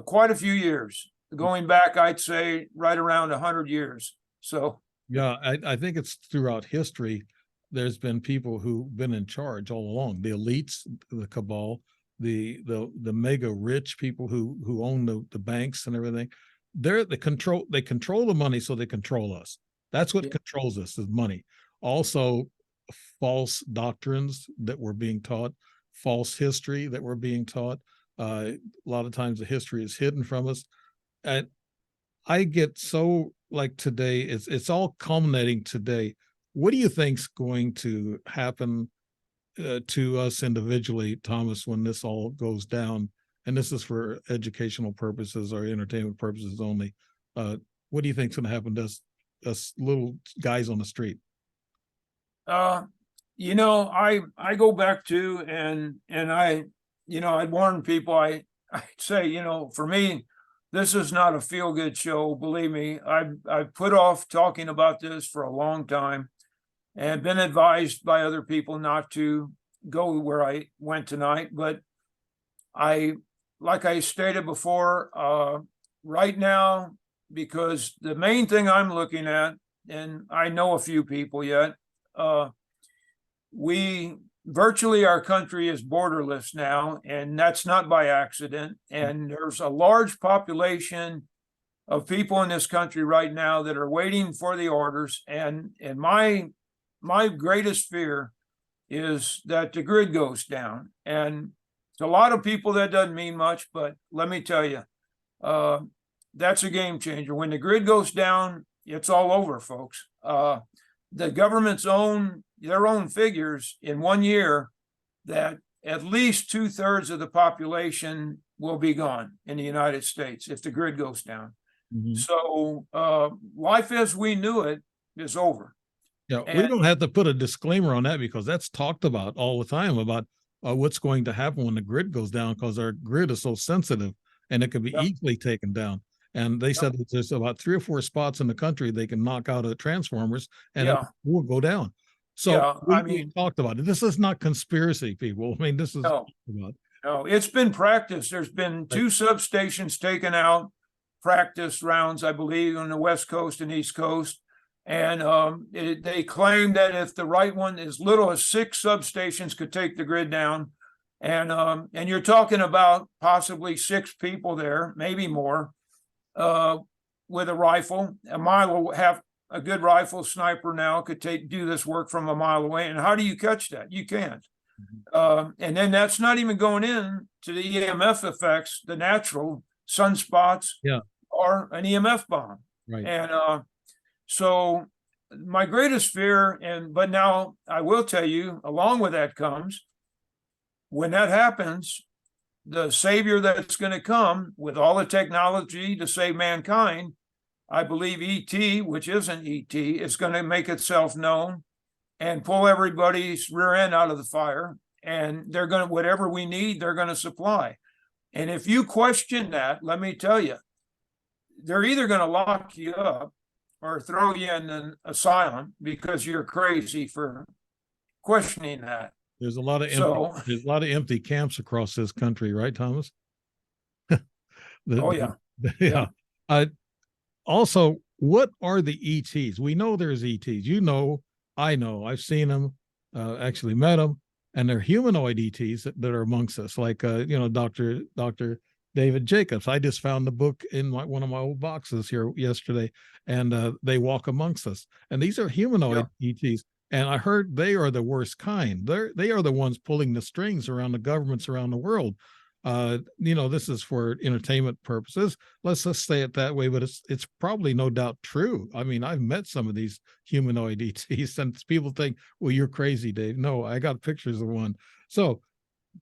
quite a few years, going back, I'd say right around 100 years. So yeah, I think it's throughout history. There's been people who've been in charge all along. The elites, the cabal, the mega rich people who own the banks and everything. They control the money, so they control us. That's what controls us, is money. Also, false doctrines that were being taught, false history that we're being taught. A lot of times the history is hidden from us. And I get so, like, today, it's all culminating today. What do you think's going to happen to us individually, Thomas, when this all goes down? And this is for educational purposes or entertainment purposes only. What do you think's going to happen to us little guys on the street? I go back to, and I'd warn people. I'd say, for me, this is not a feel-good show. Believe me, I've put off talking about this for a long time, and been advised by other people not to go where I went tonight. But like I stated before, right now, because the main thing I'm looking at, and I know a few people yet, we virtually our country is borderless now, and that's not by accident. And there's a large population of people in this country right now that are waiting for the orders. And my greatest fear is that the grid goes down. And to a lot of people that doesn't mean much, but let me tell you, that's a game changer. When the grid goes down, it's all over, folks. The government's their own figures in 1 year that at least 2/3 of the population will be gone in the United States if the grid goes down. Mhm. So life as we knew it is over. Yeah, we And don't have to put a disclaimer on that because that's talked about all the time about what's going to happen when the grid goes down, because our grid is so sensitive and it could be Yep. easily taken down. And they said that there's about 3 or 4 spots in the country they can knock out of transformers and it yeah, will go down. So yeah, I we mean, talked about it. This is not conspiracy, people. I mean, this is no, about no, it's been practiced. There's been 2 substations taken out, practice rounds, I believe, on the West Coast and East Coast. And they claim that if the right one, as little as 6 substations could take the grid down. And you're talking about possibly 6 people there, maybe more, with a rifle. A good rifle sniper now could do this work from a mile away. And how do you catch that? You can't. And then that's not even going in to the EMF effects, the natural sunspots, Yeah. or an EMF bomb. right. And so my greatest fear, but now I will tell you, along with that comes, when that happens, the savior that's going to come with all the technology to save mankind, I believe ET, which isn't ET, is going to make itself known and pull everybody's rear end out of the fire. And they're going to, whatever we need, they're going to supply. And if you question that, let me tell you, they're either going to lock you up or throw you in an asylum because you're crazy for questioning that. There's a lot of empty camps across this country, right, Thomas? Oh yeah. Yeah. Also, what are the ETs? We know there's ETs. I know. I've seen them, actually met them, and they're humanoid ETs that are amongst us, like Dr. David Jacobs. I just found the book in one of my old boxes here yesterday, and they walk amongst us. And these are humanoid ETs. And I heard they are the worst kind. They are the ones pulling the strings around the governments around the world. This is for entertainment purposes. Let's just say it that way, but it's probably no doubt true. I mean, I've met some of these humanoid ETs, and people think, well, you're crazy, Dave. No, I got pictures of one. So,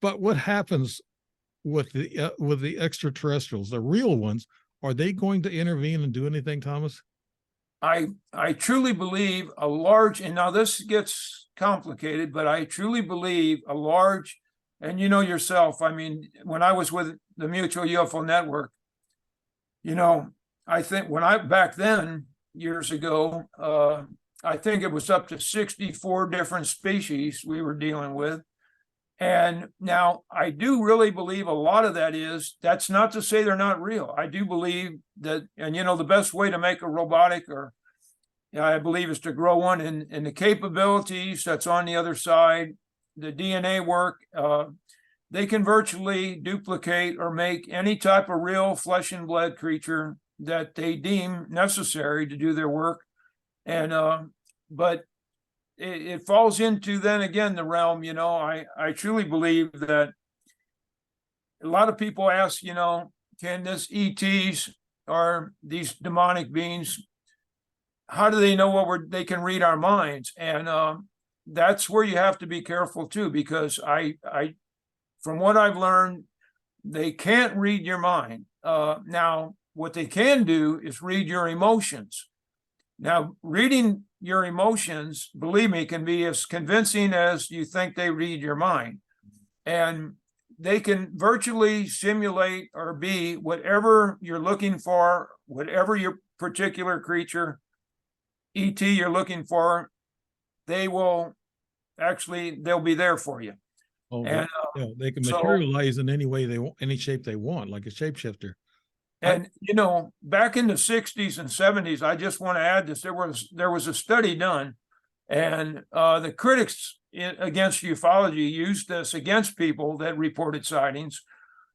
but what happens with the extraterrestrials, the real ones? Are they going to intervene and do anything, Thomas? I truly believe a large, and now this gets complicated, but I truly believe a large, and you know yourself, I mean, when I was with the Mutual UFO Network, I think back then, years ago, I think it was up to 64 different species we were dealing with. And now I do really believe a lot of that's not to say they're not real. I do believe that, and the best way to make a robotic, I believe, is to grow one, and the capabilities that's on the other side, the DNA work, they can virtually duplicate or make any type of real flesh and blood creature that they deem necessary to do their work. And but it falls into, then again, the realm, I truly believe that a lot of people ask, can this ETs or these demonic beings, how do they know they can read our minds? And that's where you have to be careful too, because from what I've learned, they can't read your mind. Now, what they can do is read your emotions. Now, reading your emotions, believe me, can be as convincing as you think they read your mind. And they can virtually simulate or be whatever you're looking for, whatever your particular creature, ET, you're looking for, they'll be there for you. Oh, And they can materialize in any way they want, any shape they want, like a shapeshifter. And back in the 60s and 70s, I just want to add this, there was a study done, And the critics against ufology used this against people that reported sightings,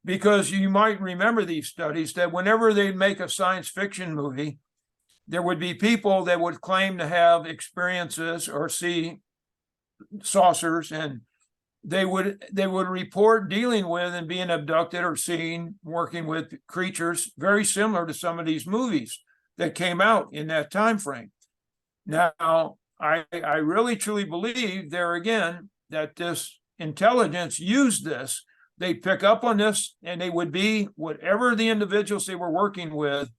because you might remember these studies that whenever they'd make a science fiction movie, there would be people that would claim to have experiences or see saucers, and they would report dealing with and being abducted or seen working with creatures very similar to some of these movies that came out in that time frame. Now, I really truly believe there again that this intelligence used this. They pick up on this, and they would be whatever the individuals they were working with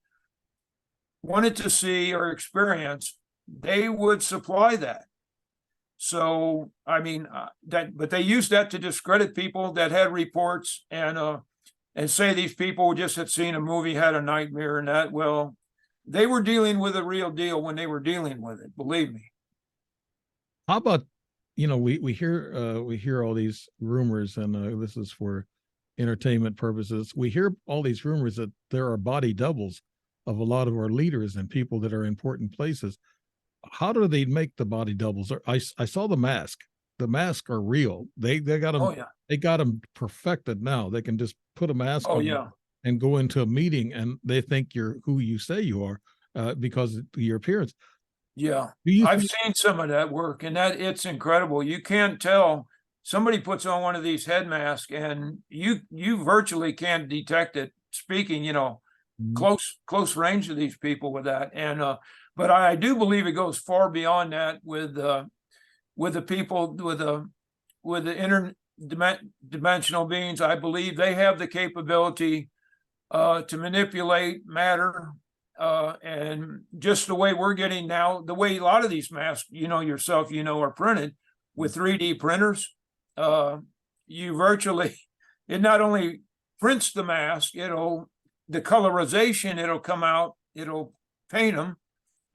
wanted to see or experience, they would supply that. So, I mean, but they used that to discredit people that had reports and say these people just had seen a movie, had a nightmare, and that. Well, they were dealing with a real deal when they were dealing with it. Believe me. How about, we hear all these rumors, and this is for entertainment purposes. We hear all these rumors that there are body doubles of a lot of our leaders and people that are important places. How do they make the body doubles? I saw the mask. The masks are real. They got them. Oh yeah. They got them perfected now. They can just put a mask Oh on yeah. and go into a meeting, and they think you're who you say you are because of your appearance. Yeah, I've seen some of that work, and that it's incredible. You can't tell. Somebody puts on one of these head masks, and you virtually can't detect it. Speaking, close range of these people with that, and but I do believe it goes far beyond that with the people with the interdimensional beings. I believe they have the capability to manipulate matter. And just the way we're getting now, the way a lot of these masks, yourself, are printed with 3D printers, you virtually, it not only prints the mask, the colorization, it'll come out, it'll paint them,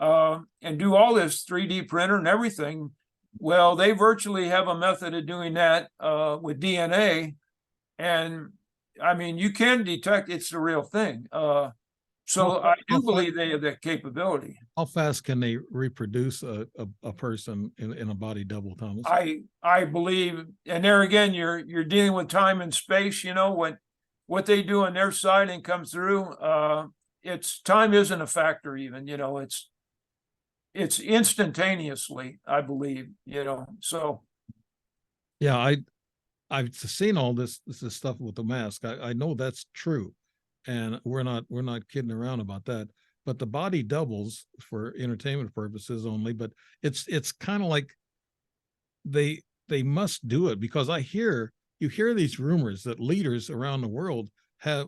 and do all this 3D printer and everything. Well, they virtually have a method of doing that with DNA. And I mean, you can detect it's the real thing. So I do believe they have that capability. How fast can they reproduce a person in a body double, Thomas? I believe, and there again, you're dealing with time and space. What they do on their side and come through. It's time isn't a factor even. It's instantaneously, I believe. So. Yeah, I've seen all this stuff with the mask. I know that's true. And we're not kidding around about that. But the body doubles for entertainment purposes only. But it's kind of like they must do it, because you hear these rumors that leaders around the world have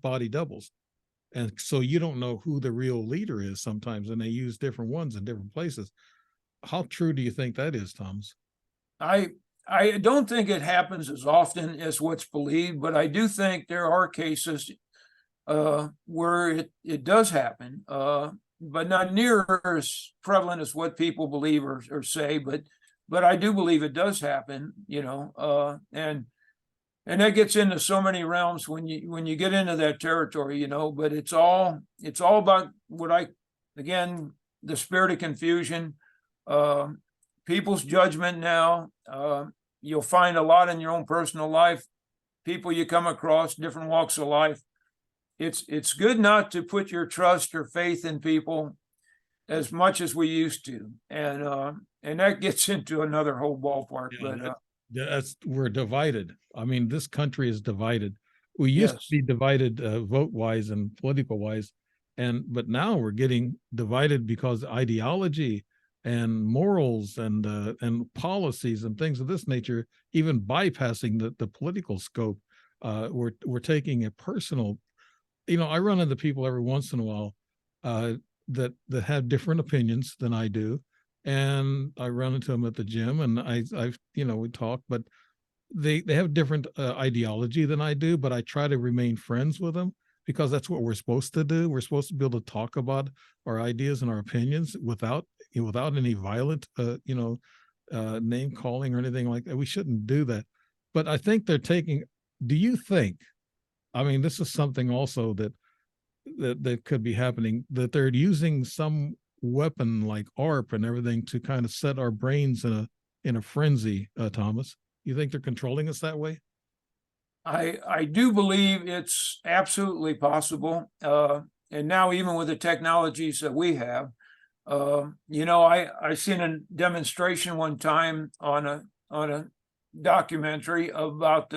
body doubles, and so you don't know who the real leader is sometimes, and they use different ones in different places. How true do you think that is, Thomas? I don't think it happens as often as what's believed, but I do think there are cases where it does happen, but not near as prevalent as what people believe or say. But I do believe it does happen, and that gets into so many realms when you get into that territory, But it's all about again, the spirit of confusion, people's judgment now. You'll find a lot in your own personal life, people you come across, different walks of life. It's good not to put your trust or faith in people as much as we used to, and that gets into another whole ballpark. Yeah, but we're divided. I mean, this country is divided. We used to be divided vote wise and political wise, but now we're getting divided because ideology and morals and policies and things of this nature, even bypassing the political scope. We're taking a personal. I run into people every once in a while that have different opinions than I do, and I run into them at the gym, and we talk, but they have different ideology than I do, but I try to remain friends with them, because that's what we're supposed to do. We're supposed to be able to talk about our ideas and our opinions without any violent name calling or anything like that. We shouldn't do that. But I think they're taking. Do you think? I mean, this is something also that could be happening, that they're using some weapon like ARP and everything to kind of set our brains in a frenzy, Thomas? You think they're controlling us that way? I do believe it's absolutely possible. And now even with the technologies that we have, I seen a demonstration one time on a documentary about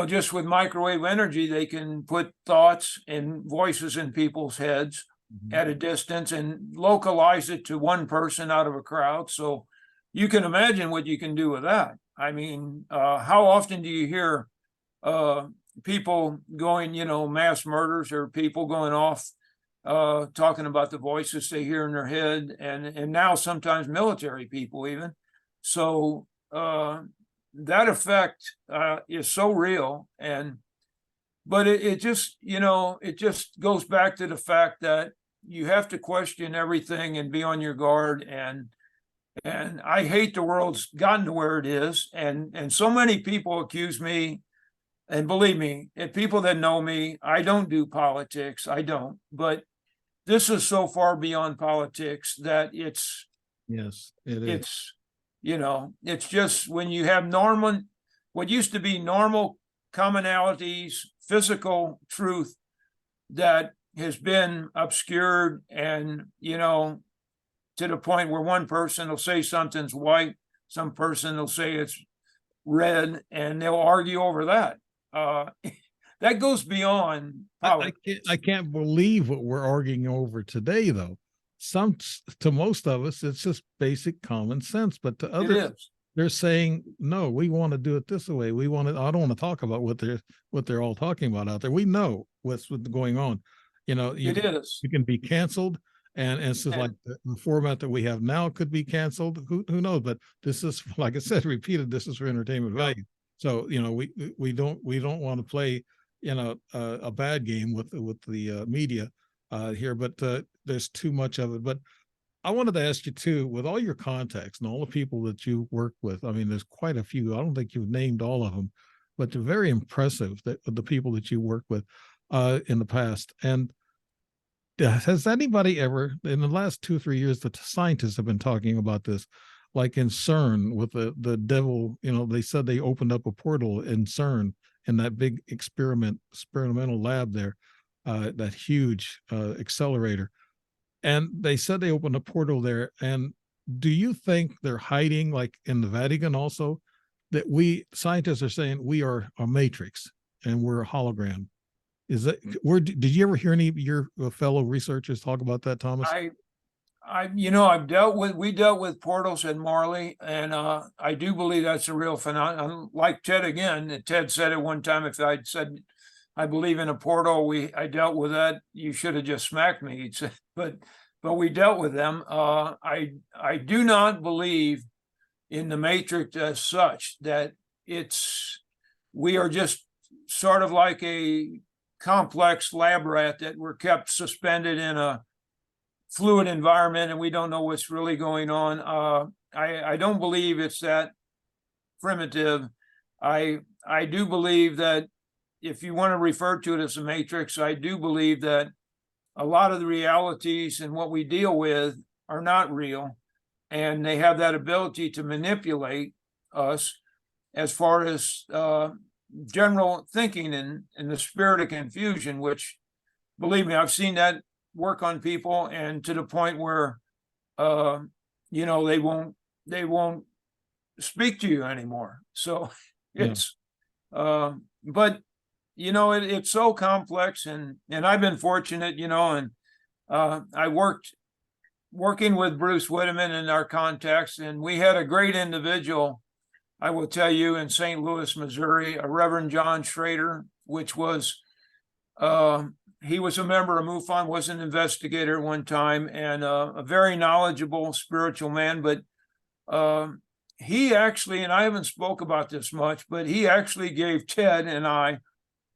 just with microwave energy, they can put thoughts and voices in people's heads at a distance and localize it to one person out of a crowd. So you can imagine what you can do with that. I mean, how often do you hear people going, mass murders or people going off talking about the voices they hear in their head, and now sometimes military people even. So that effect is so real, but it just goes back to the fact that you have to question everything and be on your guard. And I hate the world's gotten to where it is, and so many people accuse me. And believe me, if people that know me, I don't do politics. I don't. But this is so far beyond politics that it's Yes, it is. it's just when you have what used to be normal commonalities, physical truth that has been obscured, and to the point where one person will say something's white, some person will say it's red, and they'll argue over that. That goes beyond politics. I can't believe what we're arguing over today, though. To most of us, it's just basic common sense, but to others, they're saying, no, we want to do it this way. I don't want to talk about what they're all talking about out there. We know what's going on. You can be canceled, and it's just like the format that we have now could be canceled. Who knows? But this is, like I said, repeated. This is for entertainment value. So we don't want to play a bad game with the media here, but there's too much of it. But I wanted to ask you too, with all your contacts and all the people that you work with. I mean, there's quite a few. I don't think you've named all of them, but they're very impressive. That the people that you work with in the past. And has anybody ever, in the last 2 or 3 years, the scientists have been talking about this, like in CERN with the devil, they said they opened up a portal in CERN in that big experimental lab there, that huge accelerator. And they said they opened a portal there. And do you think they're hiding, like in the Vatican also, that scientists are saying we are a matrix and we're a hologram? Did you ever hear any of your fellow researchers talk about that, Thomas? We dealt with portals at Marley, and I do believe that's a real phenomenon. Like Ted again, Ted said at one time, if I'd said I believe in a portal, I dealt with that, you should have just smacked me. But we dealt with them. I do not believe in the matrix as such, that we are just sort of like a complex lab rat that we're kept suspended in a fluid environment and we don't know what's really going on. I don't believe it's that primitive. I do believe that if you want to refer to it as a matrix, I do believe that a lot of the realities and what we deal with are not real, and they have that ability to manipulate us as far as general thinking and the spirit of confusion, which, believe me, I've seen that work on people, and to the point where they won't speak to you anymore. So it's but it's so complex, and I've been fortunate, and I working with Bruce Whitteman and our contacts, and we had a great individual, I will tell you, in St. Louis, Missouri, a Reverend John Schrader, which was he was a member of MUFON, was an investigator at one time, and a very knowledgeable spiritual man. But he actually, and I haven't spoke about this much, but he actually gave Ted and I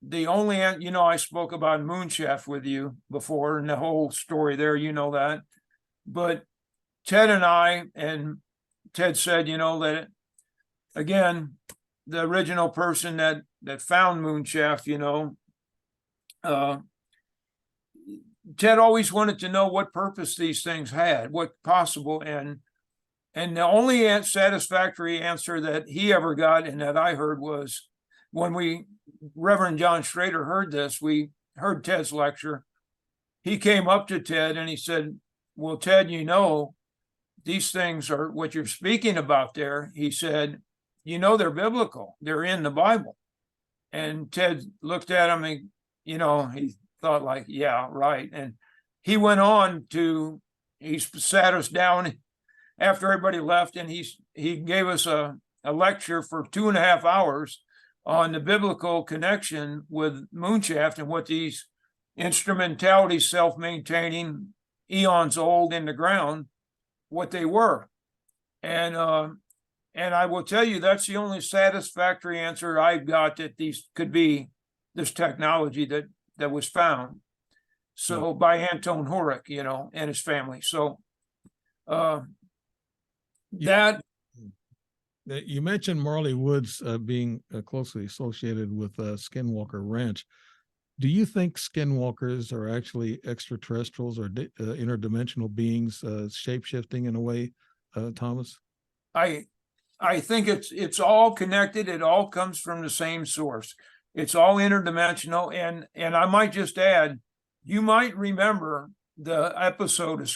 the only, I spoke about Moonshaft with you before and the whole story there, that. But Ted and I, and Ted said, that, again, the original person that found Moonshaft, Ted always wanted to know what purpose these things had, what possible, and the only satisfactory answer that he ever got and that I heard was when Reverend John Schrader heard this, we heard Ted's lecture. He came up to Ted and he said, well, Ted, these things are what you're speaking about there. He said, they're biblical. They're in the Bible. And Ted looked at him and, he thought like, yeah, right. And he went on he sat us down after everybody left, and he gave us a lecture for 2.5 hours on the biblical connection with moonshaft and what these instrumentalities, self-maintaining, eons old in the ground, what they were. And I will tell you, that's the only satisfactory answer I've got, that these could be this technology that was found. So by Anton Horek, and his family. So you mentioned Marley Woods being closely associated with Skinwalker Ranch. Do you think Skinwalkers are actually extraterrestrials or interdimensional beings, shape-shifting in a way, Thomas? I think it's all connected. It all comes from the same source. It's all interdimensional. And I might just add, you might remember the episode of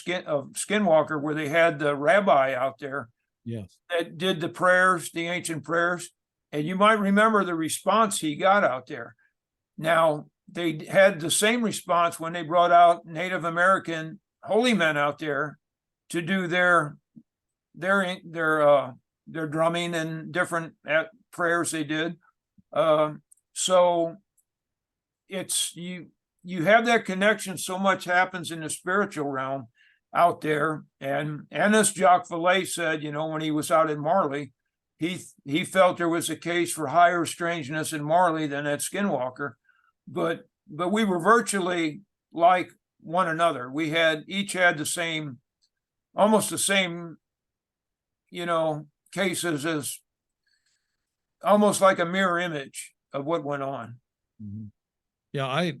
Skinwalker where they had the rabbi out there, yes, that did the prayers, the ancient prayers. And you might remember the response he got out there. Now, they had the same response when they brought out Native American holy men out there to do their drumming and different prayers they did. So it's you have that connection. So much happens in the spiritual realm out there. And as Jacques Vallée said, when he was out in Marley, he felt there was a case for higher strangeness in Marley than at Skinwalker. But we were virtually like one another. We each had almost the same, cases, as almost like a mirror image of what went on. Mm-hmm. Yeah,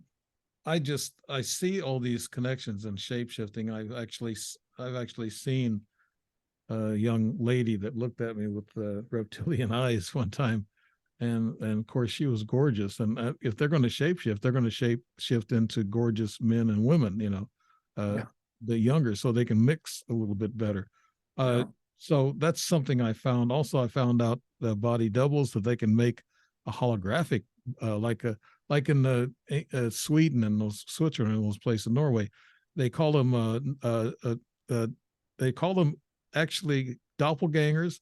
I see all these connections and shape shifting. I've actually seen a young lady that looked at me with reptilian eyes one time. And of course she was gorgeous. And if they're going to shapeshift, they're going to shift into gorgeous men and women, the younger, so they can mix a little bit better. So that's something I found. Also, I found out the body doubles, that they can make a holographic, like in the Sweden and Switzerland and those places, in Norway, they call them actually doppelgangers,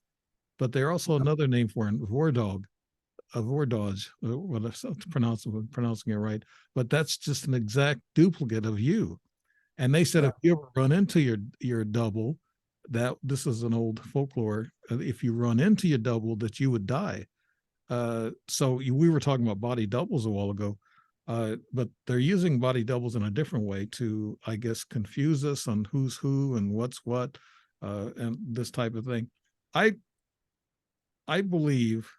but they're also another name for it, Vordog. Vordoj, well, pronouncing it right, but that's just an exact duplicate of you. And they said if you ever run into your double, that this is an old folklore, if you run into your double, that you would die. So we were talking about body doubles a while ago, but they're using body doubles in a different way to, I guess, confuse us on who's who and what's what, and this type of thing. I believe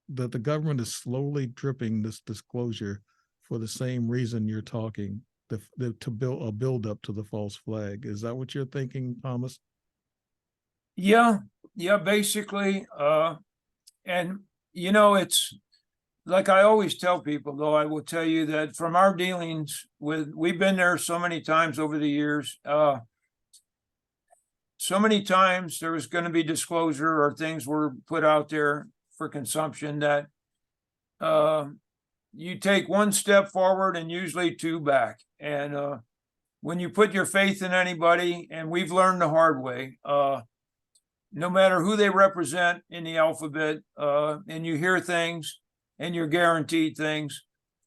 that the government is slowly dripping this disclosure for the same reason you're talking, to build a build up to the false flag. Is that what you're thinking, Thomas? Yeah, basically. And it's like I always tell people, though, I will tell you that from our dealings we've been there so many times over the years. So many times there was going to be disclosure, or things were put out there for consumption that you take one step forward and usually two back. And when you put your faith in anybody, and we've learned the hard way, no matter who they represent in the alphabet, and you hear things and you're guaranteed things,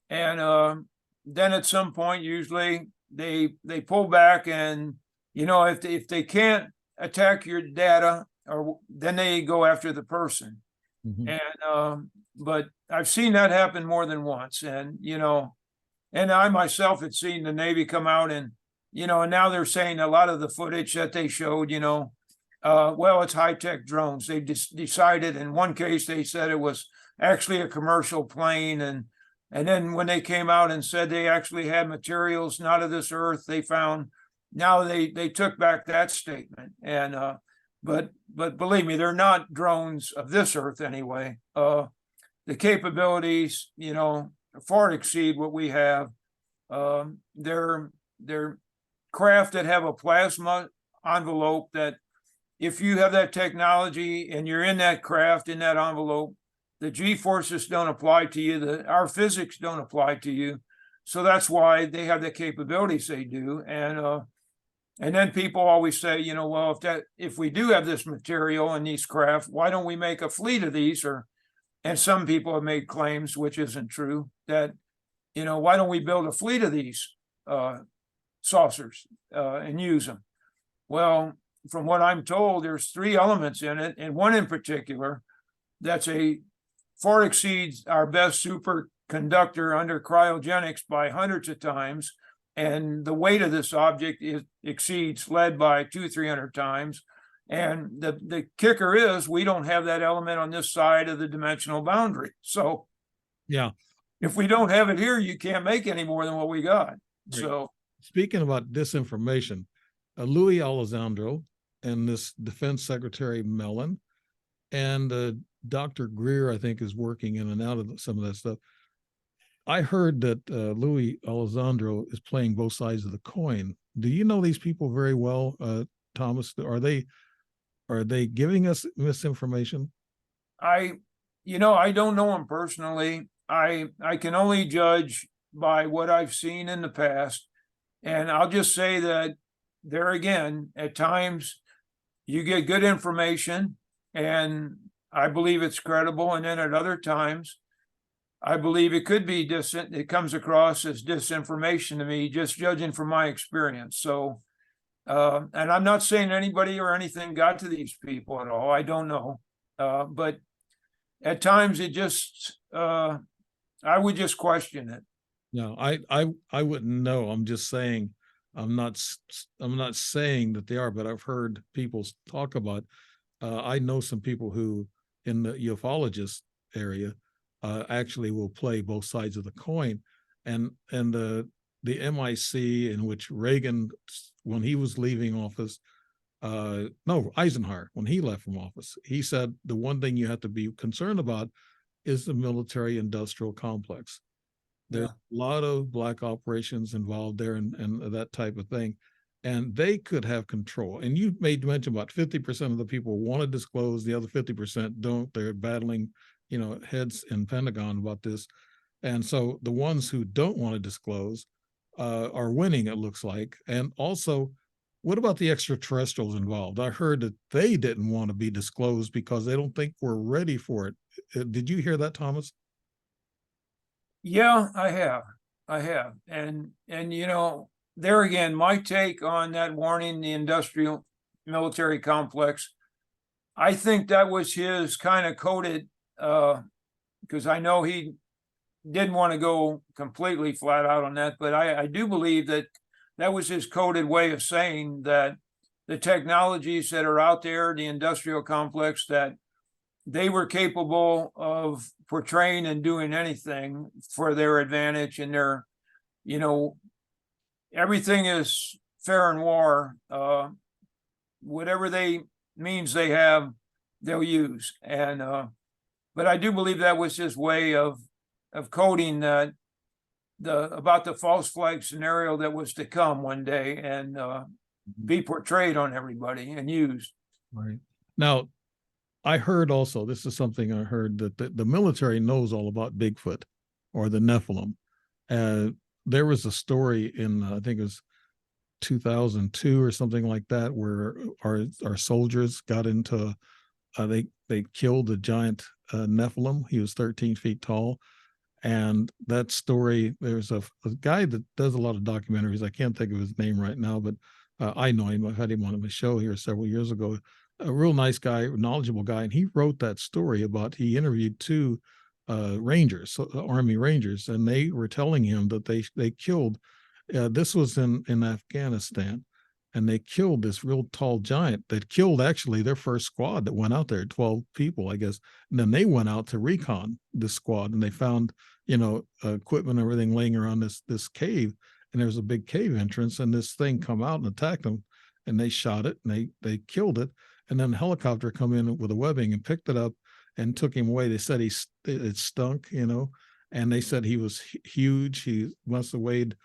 and then at some point usually they pull back, and if they can't attack your data, or then they go after the person. Mm-hmm. And but I've seen that happen more than once, and and I myself had seen the Navy come out, and and now they're saying a lot of the footage that they showed, well, it's high-tech drones. They decided, in one case they said it was actually a commercial plane, and And then when they came out and said they actually had materials not of this earth, they found, now they took back that statement. And but believe me, they're not drones of this earth anyway. The capabilities, far exceed what we have. They're craft that have a plasma envelope that if you have that technology and you're in that craft, in that envelope, the G-forces don't apply to you. Our physics don't apply to you. So that's why they have the capabilities they do. And then people always say, well, if we do have this material in these craft, why don't we make a fleet of these? And some people have made claims, which isn't true, that, why don't we build a fleet of these saucers and use them? Well, from what I'm told, there's 3 elements in it, and one in particular that's far exceeds our best superconductor under cryogenics by hundreds of times, and the weight of this object exceeds lead by 200-300 times. And the kicker is we don't have that element on this side of the dimensional boundary. So yeah, if we don't have it here, you can't make any more than what we got. Right. So speaking about disinformation, Louis Alessandro and this Defense Secretary Mellon and Dr. Greer, I think, is working in and out of some of that stuff. I heard that Louis Alessandro is playing both sides of the coin. Do you know these people very well, Thomas? Are they giving us misinformation? I don't know them personally. I can only judge by what I've seen in the past. And I'll just say that there again, at times you get good information and I believe it's credible. And then at other times, I believe it could be it comes across as disinformation to me, just judging from my experience. So, and I'm not saying anybody or anything got to these people at all. I don't know. But at times it just, I would just question it. No, I wouldn't know. I'm just saying, I'm not saying that they are, but I've heard people talk about, I know some people who in the ufologist area actually will play both sides of the coin. And the MIC in which Reagan, when he was leaving office, no, Eisenhower, when he left from office, he said the one thing you have to be concerned about is the military industrial complex. There's a lot of black operations involved there and that type of thing. And they could have control. And you made mention about 50% of the people want to disclose, the other 50% don't. They're battling, heads in Pentagon about this. And so the ones who don't want to disclose are winning, it looks like. And also, what about the extraterrestrials involved? I heard that they didn't want to be disclosed because they don't think we're ready for it. Did you hear that, Thomas? Yeah, I have. And there again, my take on that warning, the industrial military complex, I think that was his kind of coded, because I know he didn't want to go completely flat out on that, but I do believe that was his coded way of saying that the technologies that are out there, the industrial complex, that they were capable of portraying and doing anything for their advantage, and their, everything is fair in war. Whatever means they have, they'll use. And but I do believe that was his way of coding that about the false flag scenario that was to come one day and be portrayed on everybody and used. Right. Now, I heard also, this is something I heard, that the military knows all about Bigfoot or the Nephilim. There was a story in, I think it was 2002 or something like that, where our soldiers got into, they killed a giant Nephilim. He was 13 feet tall. And that story, there's a guy that does a lot of documentaries. I can't think of his name right now, but I know him. I've had him on my show here several years ago. A real nice guy, knowledgeable guy. And he wrote that story about, he interviewed 2 Rangers, Army Rangers, and they were telling him that they killed, this was in Afghanistan, and they killed this real tall giant that killed actually their first squad that went out there, 12 people, I guess. And then they went out to recon this squad, and they found, equipment and everything laying around this cave. And there was a big cave entrance, and this thing come out and attacked them, and they shot it, and they killed it. And then a helicopter come in with a webbing and picked it up and took him away. They said it stunk, and they said he was huge. He must have weighed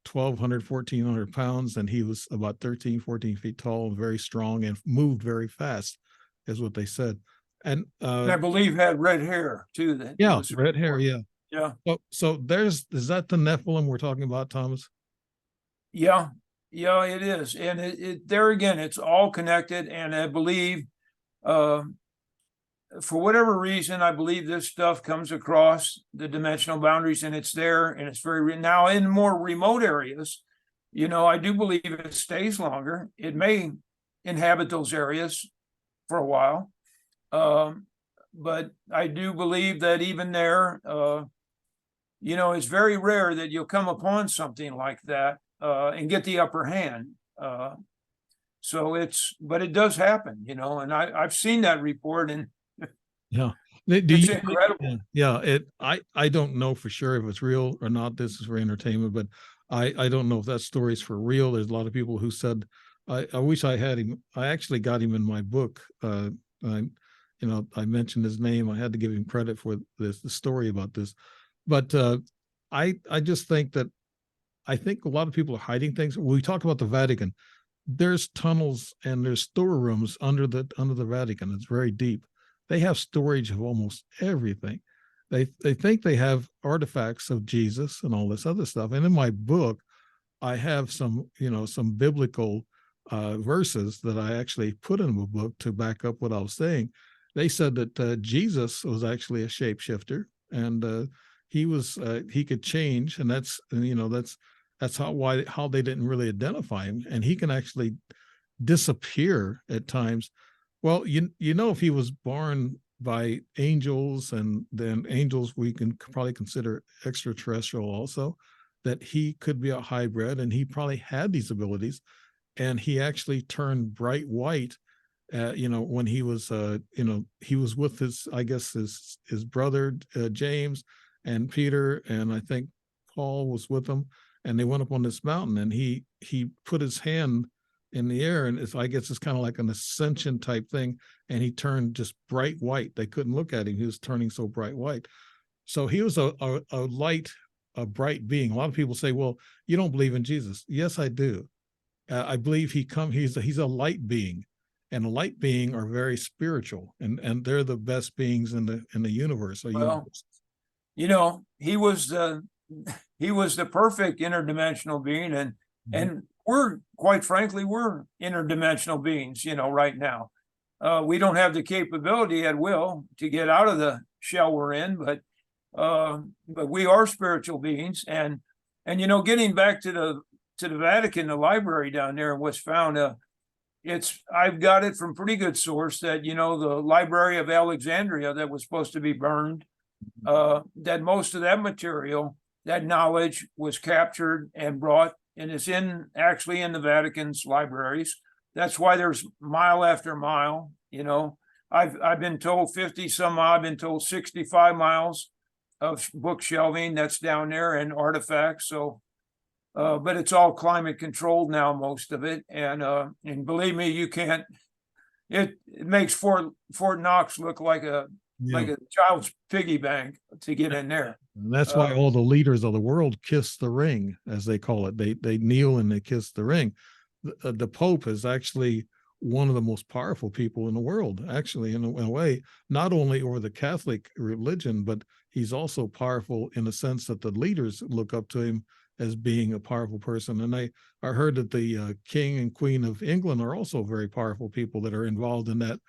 1,200, 1,400 pounds, and he was about 13, 14 feet tall, very strong, and moved very fast, is what they said. And I believe had red hair too. Yeah, red hair. Yeah. Yeah. So is that the Nephilim we're talking about, Thomas? Yeah. Yeah, it is. And it there again, it's all connected. And I believe, for whatever reason, I believe this stuff comes across the dimensional boundaries, and it's there, and it's now in more remote areas. I do believe it stays longer. It may inhabit those areas for a while. But I do believe that even there, it's very rare that you'll come upon something like that and get the upper hand. But it does happen, and I've seen that report, and yeah, it's incredible. I don't know for sure if it's real or not. This is for entertainment, but I don't know if that story's for real. There's a lot of people who said, I wish I had him. I actually got him in my book. I mentioned his name. I had to give him credit for the story about this. But I just think that I think a lot of people are hiding things. We talk about the Vatican. There's tunnels and there's storerooms under the Vatican. It's very deep. They have storage of almost everything. They think they have artifacts of Jesus and all this other stuff. And in my book, I have some biblical verses that I actually put in the book to back up what I was saying. They said that Jesus was actually a shapeshifter, and he could change, and that's how they didn't really identify him, and he can actually disappear at times. Well, if he was born by angels, and then angels we can probably consider extraterrestrial also, that he could be a hybrid, and he probably had these abilities, and he actually turned bright white. When he was, he was with his brother James and Peter, and I think Paul was with him, and they went up on this mountain, and he put his hand in the air, and it's kind of like an ascension type thing, and he turned just bright white. They couldn't look at him; he was turning so bright white. So he was a light, a bright being. A lot of people say, "Well, you don't believe in Jesus." Yes, I do. I believe he's a light being. And a light being are very spiritual, and they're the best beings in the universe. He was the perfect interdimensional being, and we're, quite frankly, we're interdimensional beings. Right now, we don't have the capability at will to get out of the shell we're in, but we are spiritual beings, and getting back to the Vatican, the library down there, and what's found. I've got it from pretty good source that, the Library of Alexandria that was supposed to be burned, that most of that material, that knowledge was captured and brought, and is actually in the Vatican's libraries. That's why there's mile after mile, I've been told 50 some odd, I've been told 65 miles of book shelving that's down there and artifacts. So, but it's all climate controlled now, most of it, and believe me, you can't. It makes Fort Knox look like a child's piggy bank to get in there. And that's why all the leaders of the world kiss the ring, as they call it. They kneel and they kiss the ring. The Pope is actually one of the most powerful people in the world, actually, in a way, not only over the Catholic religion, but he's also powerful in the sense that the leaders look up to him as being a powerful person. And I heard that the King and Queen of England are also very powerful people that are involved in that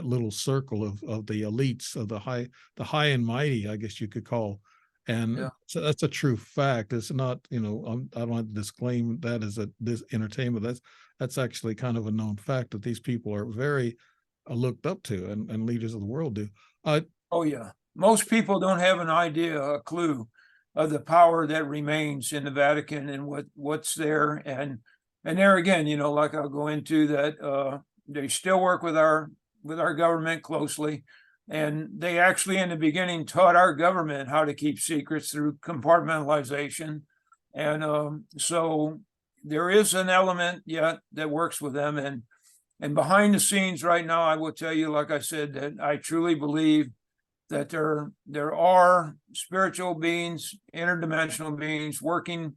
little circle of the elites, of the high and mighty, I guess you could call. And so that's a true fact. It's not, I don't want to disclaim that as this entertainment. That's actually kind of a known fact that these people are very looked up to, and leaders of the world do. Oh yeah, most people don't have an idea, a clue of the power that remains in the Vatican and what's there. And And there again, you know, like I'll go into that, they still work with our government closely. And they actually in the beginning taught our government how to keep secrets through compartmentalization. And so there is an element yet that works with them. And behind the scenes right now, I will tell you, like I said, that I truly believe that there are spiritual beings, interdimensional beings working.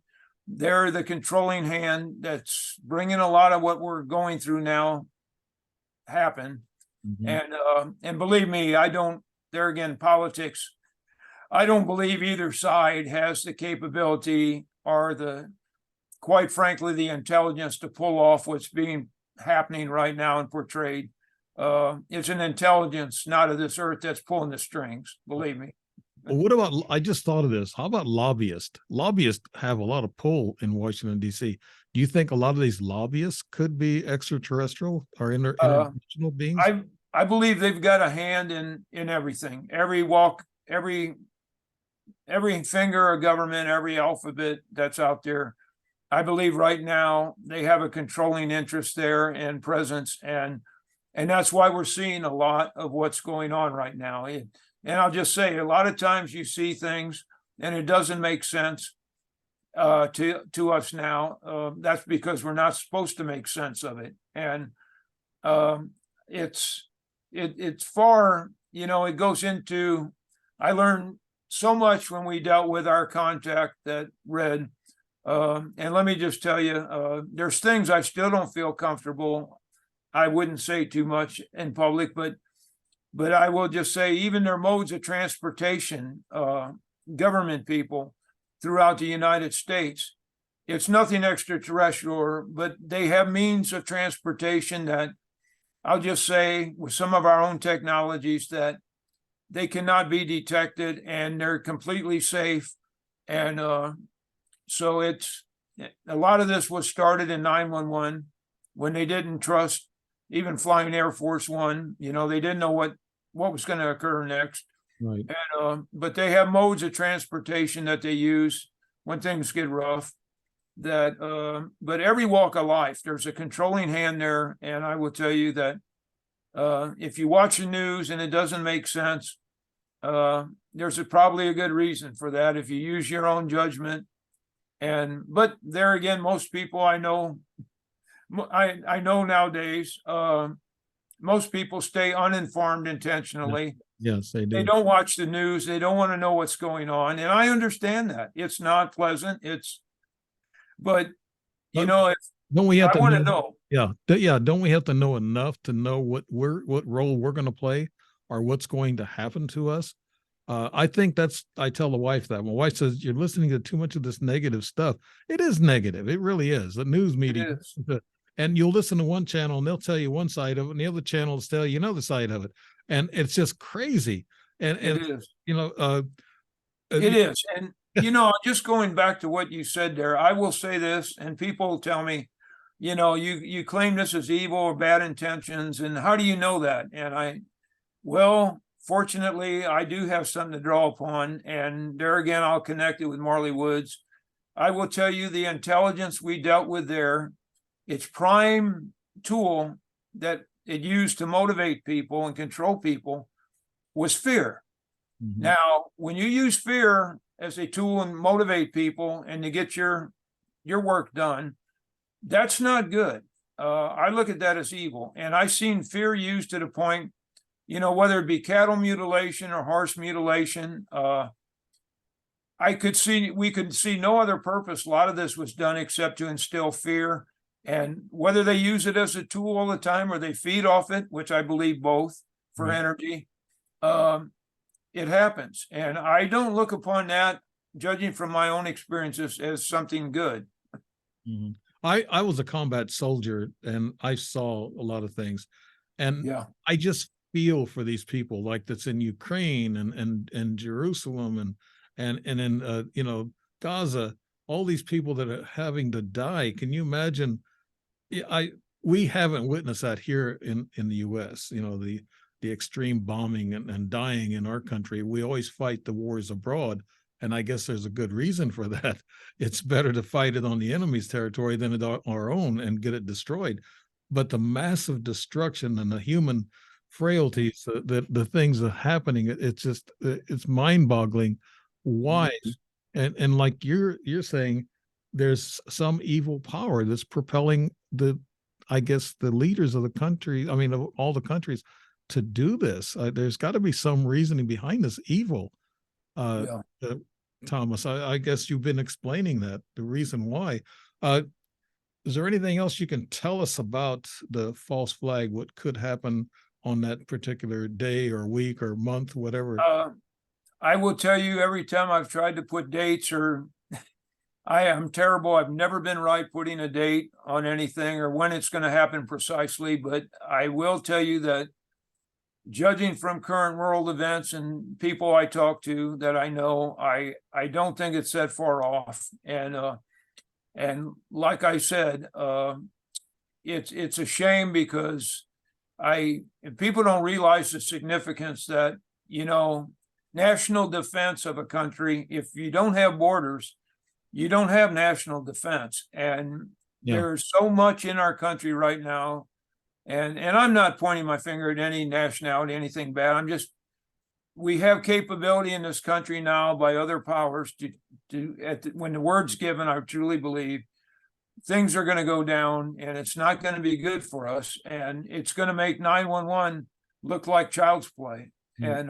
They're the controlling hand that's bringing a lot of what we're going through now happen. And believe me, I don't, there again, politics, I don't believe either side has the capability or quite frankly, the intelligence to pull off what's happening right now and portrayed. It's an intelligence, not of this earth, that's pulling the strings, believe me. Well, what about, I just thought of this. How about lobbyists? Lobbyists have a lot of pull in Washington, D.C. Do you think a lot of these lobbyists could be extraterrestrial or interdimensional beings? I believe they've got a hand in everything, every walk, every finger of government, every alphabet that's out there. I believe right now they have a controlling interest there and presence, and that's why we're seeing a lot of what's going on right now. And I'll just say, a lot of times you see things and it doesn't make sense to us now. That's because we're not supposed to make sense of it, and it's far, you know, it goes into. I learned so much when we dealt with our contact that read. And let me just tell you, there's things I still don't feel comfortable. I wouldn't say too much in public, but I will just say even their modes of transportation, government people throughout the United States, it's nothing extraterrestrial, but they have means of transportation that I'll just say with some of our own technologies that they cannot be detected and they're completely safe. And so it's a lot of this was started in 911 when they didn't trust even flying Air Force One. You know, they didn't know what was going to occur next. Right. And but they have modes of transportation that they use when things get rough. But every walk of life, there's a controlling hand there. And I will tell you that if you watch the news and it doesn't make sense, there's probably a good reason for that if you use your own judgment. But there again, most people I know nowadays, most people stay uninformed intentionally. Yes, they do. They don't watch the news. They don't want to know what's going on. And I understand that. It's not pleasant. But you know, don't we have I want to know. Yeah. Don't we have to know enough to know what role we're going to play or what's going to happen to us? I think I tell the wife that. My wife says, you're listening to too much of this negative stuff. It is negative. It really is. The news media. And you'll listen to one channel and they'll tell you one side of it, and the other channel will tell you another side of it. And it's just crazy. And it is. You know, it is. And, you know, just going back to what you said there, I will say this, and people tell me, you know, you claim this is evil or bad intentions. And how do you know that? And well, fortunately, I do have something to draw upon. And there again, I'll connect it with Marley Woods. I will tell you the intelligence we dealt with there, its prime tool that it used to motivate people and control people was fear. Mm-hmm. Now, when you use fear as a tool and motivate people and to get your work done, that's not good. I look at that as evil. And I've seen fear used to the point, you know, whether it be cattle mutilation or horse mutilation, we could see no other purpose. A lot of this was done except to instill fear. And whether they use it as a tool all the time or they feed off it, which I believe both for energy, it happens. And I don't look upon that, judging from my own experiences, as something good. Mm-hmm. I was a combat soldier and I saw a lot of things. And I just feel for these people like that's in Ukraine and Jerusalem and in you know, Gaza, all these people that are having to die. Can you imagine? We haven't witnessed that here in the US, you know, the extreme bombing and dying in our country. We always fight the wars abroad, And I guess there's a good reason for that. It's better to fight it on the enemy's territory than at our own and get it destroyed. But the massive destruction and the human frailties, the things that are happening, it's just it's mind-boggling. Why? And like you're saying, there's some evil power that's propelling I guess the leaders of the country, I mean, of all the countries, to do this. There's got to be some reasoning behind this evil. Yeah. Thomas, I guess you've been explaining that, the reason why. Is there anything else you can tell us about the false flag, what could happen on that particular day or week or month, whatever? I will tell you, every time I've tried to put dates, or I am terrible. I've never been right putting a date on anything or when it's going to happen precisely, but I will tell you that judging from current world events and people I talk to that I know, I don't think it's that far off. And like I said, it's a shame because people don't realize the significance that, national defense of a country, if you don't have borders, you don't have national defense. And there's so much in our country right now. And I'm not pointing my finger at any nationality, anything bad. We have capability in this country now by other powers when the word's given, I truly believe things are going to go down and it's not going to be good for us. And it's going to make 911 look like child's play. Mm-hmm.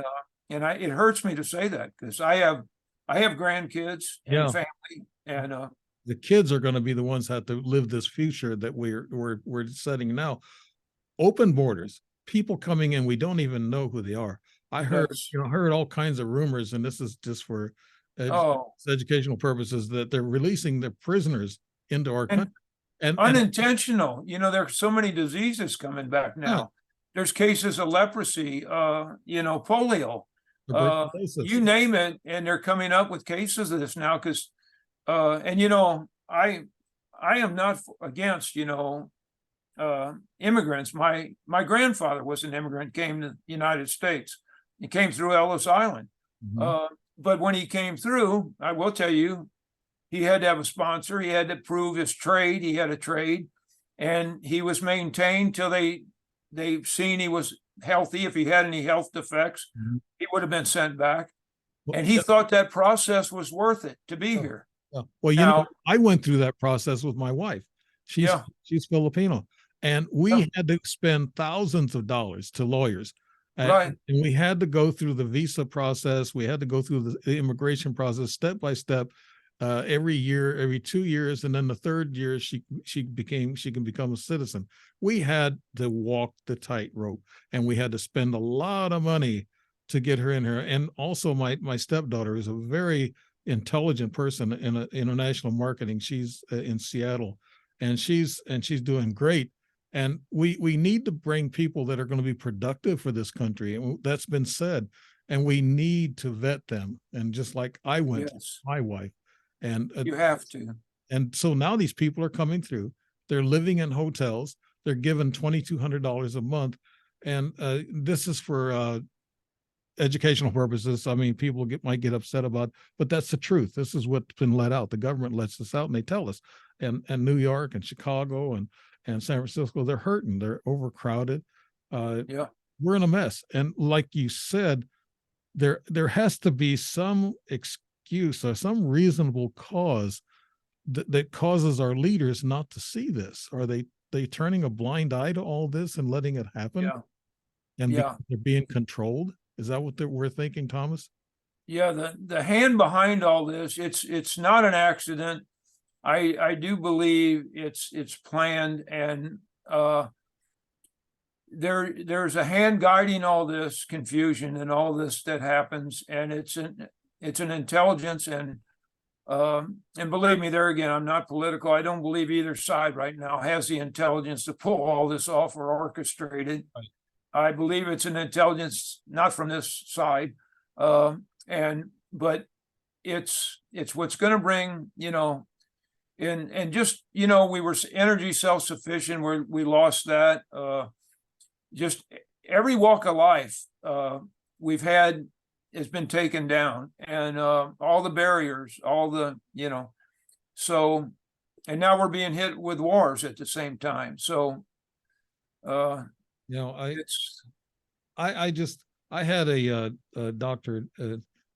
And it hurts me to say that because I have grandkids and family, and the kids are going to be the ones that have to live this future that we're setting now. Open borders, people coming in, we don't even know who they are. I heard, heard all kinds of rumors, and this is just for educational purposes, that they're releasing the prisoners into our country. And unintentional. There's so many diseases coming back now. Yeah. There's cases of leprosy, polio, you name it, and they're coming up with cases of this now. Because, I am not against, immigrants. My grandfather was an immigrant, came to the United States. He came through Ellis Island. Mm-hmm. But when he came through, I will tell you, he had to have a sponsor. He had to prove his trade. He had a trade, and he was maintained till they've seen he was healthy. If he had any health defects, mm-hmm. he would have been sent back. And he thought that process was worth it to be here. Well, I went through that process with my wife. She's Filipino. And we had to spend thousands of dollars to lawyers. Right. And we had to go through the visa process. We had to go through the immigration process step by step, every year, every 2 years. And then the third year, she can become a citizen. We had to walk the tightrope, and we had to spend a lot of money to get her in here. And also my stepdaughter is a very intelligent person in international marketing. She's in Seattle, and she's doing great. And we need to bring people that are going to be productive for this country. And that's been said. And we need to vet them. And just like I went to my wife. And you have to. And so now these people are coming through. They're living in hotels. They're given $2,200 a month. And this is for educational purposes. I mean, people might get upset about, but that's the truth. This is what's been let out. The government lets this out, and they tell us. And New York and Chicago and San Francisco, they're hurting. They're overcrowded. We're in a mess. And like you said, there has to be some excuse or some reasonable cause that causes our leaders not to see this. Are they turning a blind eye to all this and letting it happen? And they're being controlled? Is that what we're thinking, Thomas? Yeah, the hand behind all this, it's not an accident. I do believe it's planned, and there's a hand guiding all this confusion and all this that happens, and it's an intelligence, and believe me, there again, I'm not political. I don't believe either side right now has the intelligence to pull all this off or orchestrate it. Right. I believe it's an intelligence not from this side, but it's what's going to bring, and just, we were energy self-sufficient, we lost that. Just every walk of life, we've had has been taken down, and all the barriers, all the, so, and now we're being hit with wars at the same time. So, it's, I had a Dr.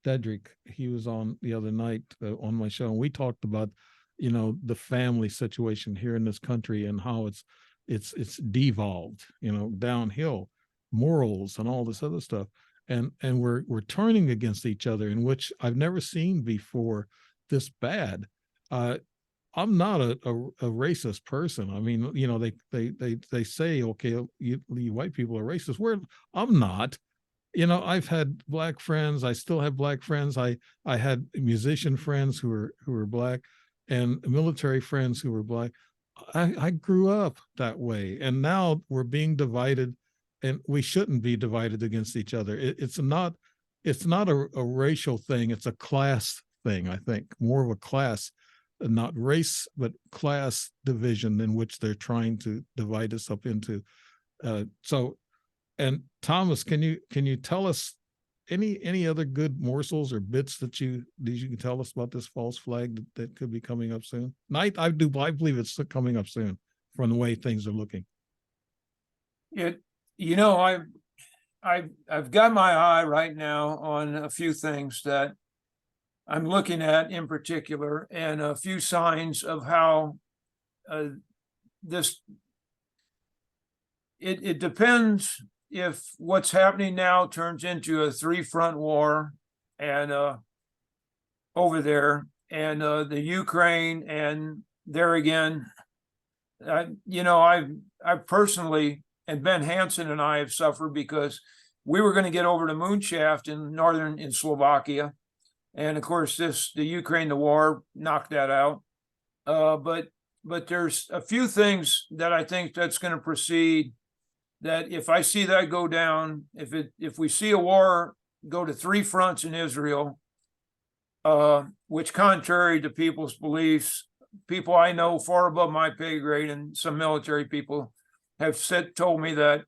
Dedrick. He was on the other night on my show, and we talked about, the family situation here in this country and how it's devolved, downhill, morals and all this other stuff. And we're turning against each other, in which I've never seen before this bad. I'm not a racist person. I mean, they say, okay, you white people are racist. I'm not. I've had black friends. I still have black friends. I had musician friends who were black, and military friends who were black. I grew up that way, and now we're being divided, and we shouldn't be divided against each other. It's not a racial thing. It's a class thing. I think more of a class, not race, but class division in which they're trying to divide us up into. And Thomas, can you tell us any other good morsels or bits that you can tell us about this false flag that could be coming up soon? I believe it's coming up soon from the way things are looking. I've got my eye right now on a few things that I'm looking at in particular, and a few signs of how it depends if what's happening now turns into a three-front war, and over there, and the Ukraine, and there again, I've personally, and Ben Hansen and I have suffered because we were going to get over to Moonshaft in Slovakia. And of course, the Ukraine, the war knocked that out. But there's a few things that I think that's going to proceed, that if I see that go down, if we see a war go to three fronts in Israel, which contrary to people's beliefs, people I know far above my pay grade and some military people have told me that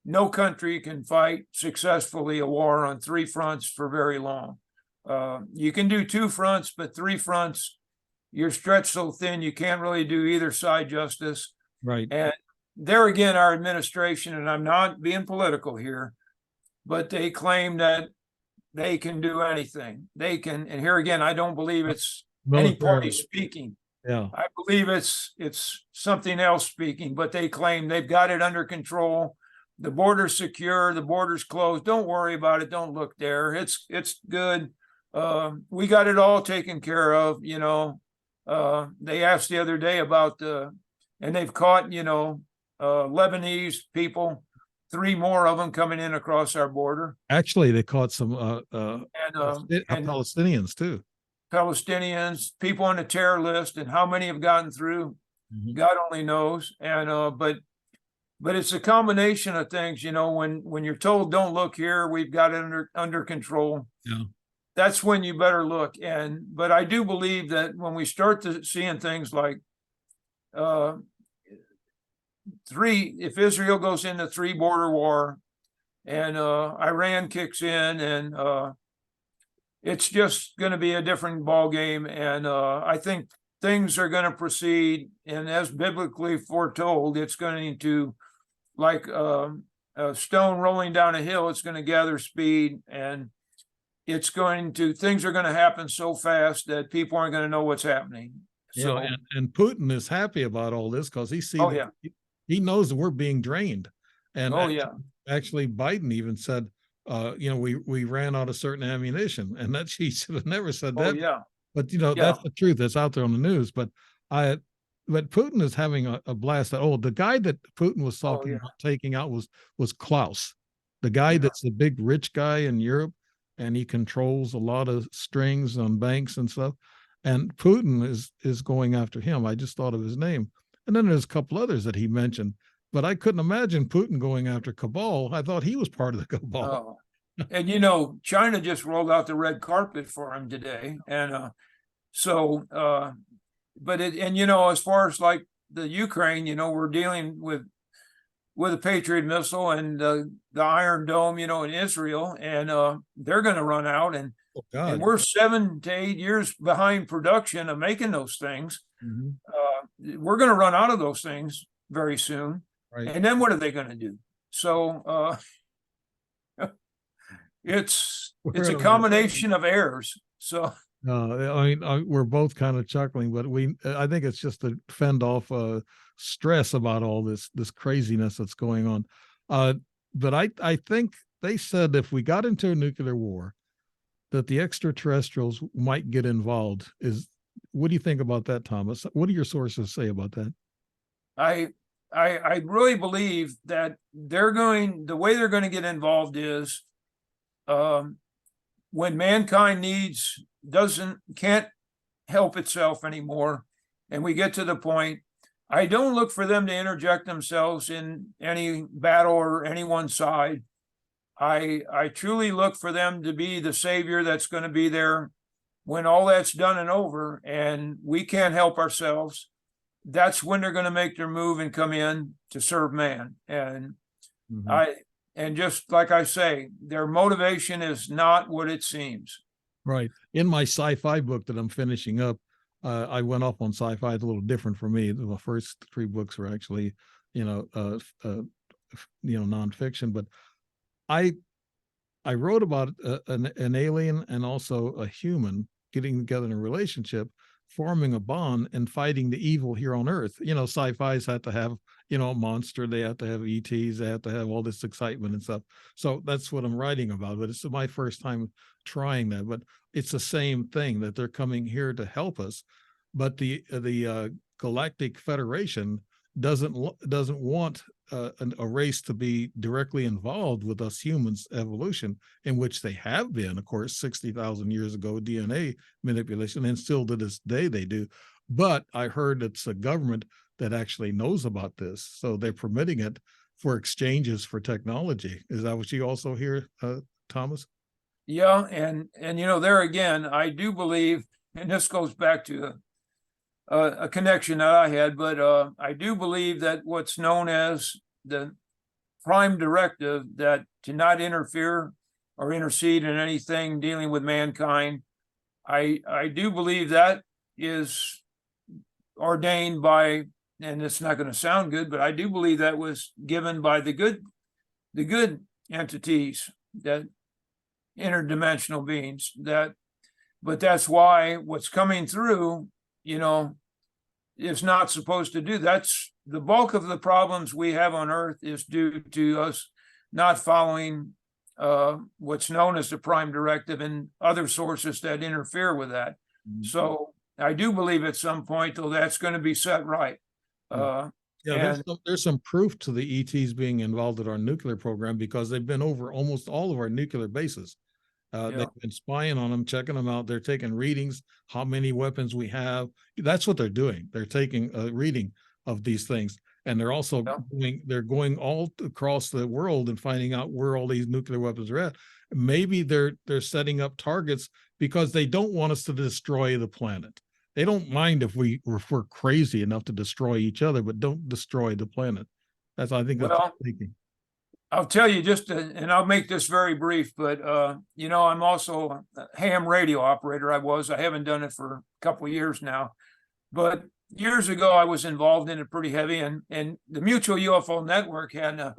no country can fight successfully a war on three fronts for very long. You can do two fronts, but three fronts, you're stretched so thin, you can't really do either side justice. Right. And there again, our administration, and I'm not being political here, but they claim that they can do anything. They can, and here again, I don't believe it's any party speaking. Yeah. I believe it's something else speaking, but they claim they've got it under control. The border's secure, the border's closed. Don't worry about it. Don't look there. It's good. We got it all taken care of. They asked the other day about and they've caught, Lebanese people, 3 more of them coming in across our border. Actually, they caught some Palestinians too. Palestinians, people on the terror list, and how many have gotten through, God only knows. And but it's a combination of things. When you're told don't look here, we've got it under control. Yeah. That's when you better look. But I do believe that when we start seeing things like if Israel goes into 3 border war, and Iran kicks in, and it's just going to be a different ball game. And I think things are going to proceed, and as biblically foretold, it's going to, like a stone rolling down a hill, it's going to gather speed, and things are going to happen so fast that people aren't going to know what's happening. So, and Putin is happy about all this because he knows that we're being drained. And actually Biden even said, we ran out of certain ammunition, and that he should have never said that. But that's the truth. That's out there on the news. But Putin is having a blast. The guy that Putin was talking about taking out was Klaus, the guy that's the big rich guy in Europe, and he controls a lot of strings on banks and stuff. And Putin is going after him. I just thought of his name. And then there's a couple others that he mentioned, but I couldn't imagine Putin going after Cabal. I thought he was part of the Cabal. And China just rolled out the red carpet for him today, and as far as like the Ukraine, we're dealing with with a Patriot missile and the Iron Dome, in Israel, and they're going to run out, and Oh, God. and we're 7 to 8 years behind production of making those things. Mhm. We're going to run out of those things very soon, Right. and then what are they going to do? So it's a combination of errors. So we're both kind of chuckling, but I think it's just to fend off stress about all this craziness that's going on. But I think they said if we got into a nuclear war, that the extraterrestrials might get involved. What do you think about that, Thomas? What do your sources say about that? I really believe that the way they're going to get involved is when mankind can't help itself anymore, and we get to the point, I don't look for them to interject themselves in any battle or any one side. I truly look for them to be the savior that's going to be there when all that's done and over, and we can't help ourselves. That's when they're going to make their move and come in to serve man. And and just like I say, their motivation is not what it seems. Right. In my sci-fi book that I'm finishing up, I went off on sci-fi. It's a little different for me. The first 3 books were actually, nonfiction, but I wrote about an alien and also a human getting together in a relationship, forming a bond and fighting the evil here on Earth. Sci-fi's had to have, a monster. They have to have ETs. They have to have all this excitement and stuff. So that's what I'm writing about. But it's my first time trying that. But it's the same thing, that they're coming here to help us. But the Galactic Federation doesn't want a race to be directly involved with us humans' evolution, in which they have been, of course, 60,000 years ago, DNA manipulation, and still to this day they do. But I heard it's a government that actually knows about this, so they're permitting it for exchanges for technology. Is that what you also hear, Thomas? Yeah, and there again, I do believe, and this goes back to a connection that I had, but I do believe that what's known as the prime directive, that to not interfere or intercede in anything dealing with mankind, I do believe that is ordained by, and it's not going to sound good, but I do believe that was given by the good entities, that interdimensional beings, but that's why what's coming through, is not supposed to do. That's the bulk of the problems we have on Earth is due to us not following what's known as the prime directive and other sources that interfere with that. So I do believe at some point, though, that's going to be set right. There's some proof to the ETs being involved in our nuclear program, because they've been over almost all of our nuclear bases. They've been spying on them, checking them out. They're taking readings, how many weapons we have. That's what they're doing. They're taking a reading of these things. And they're also going all across the world and finding out where all these nuclear weapons are at. Maybe they're setting up targets because they don't want us to destroy the planet. They don't mind if we're crazy enough to destroy each other, but don't destroy the planet. I think that's what they're thinking. I'll tell you and I'll make this very brief, but I'm also a ham radio operator. I haven't done it for a couple of years now, but years ago I was involved in it pretty heavy, and the Mutual UFO Network had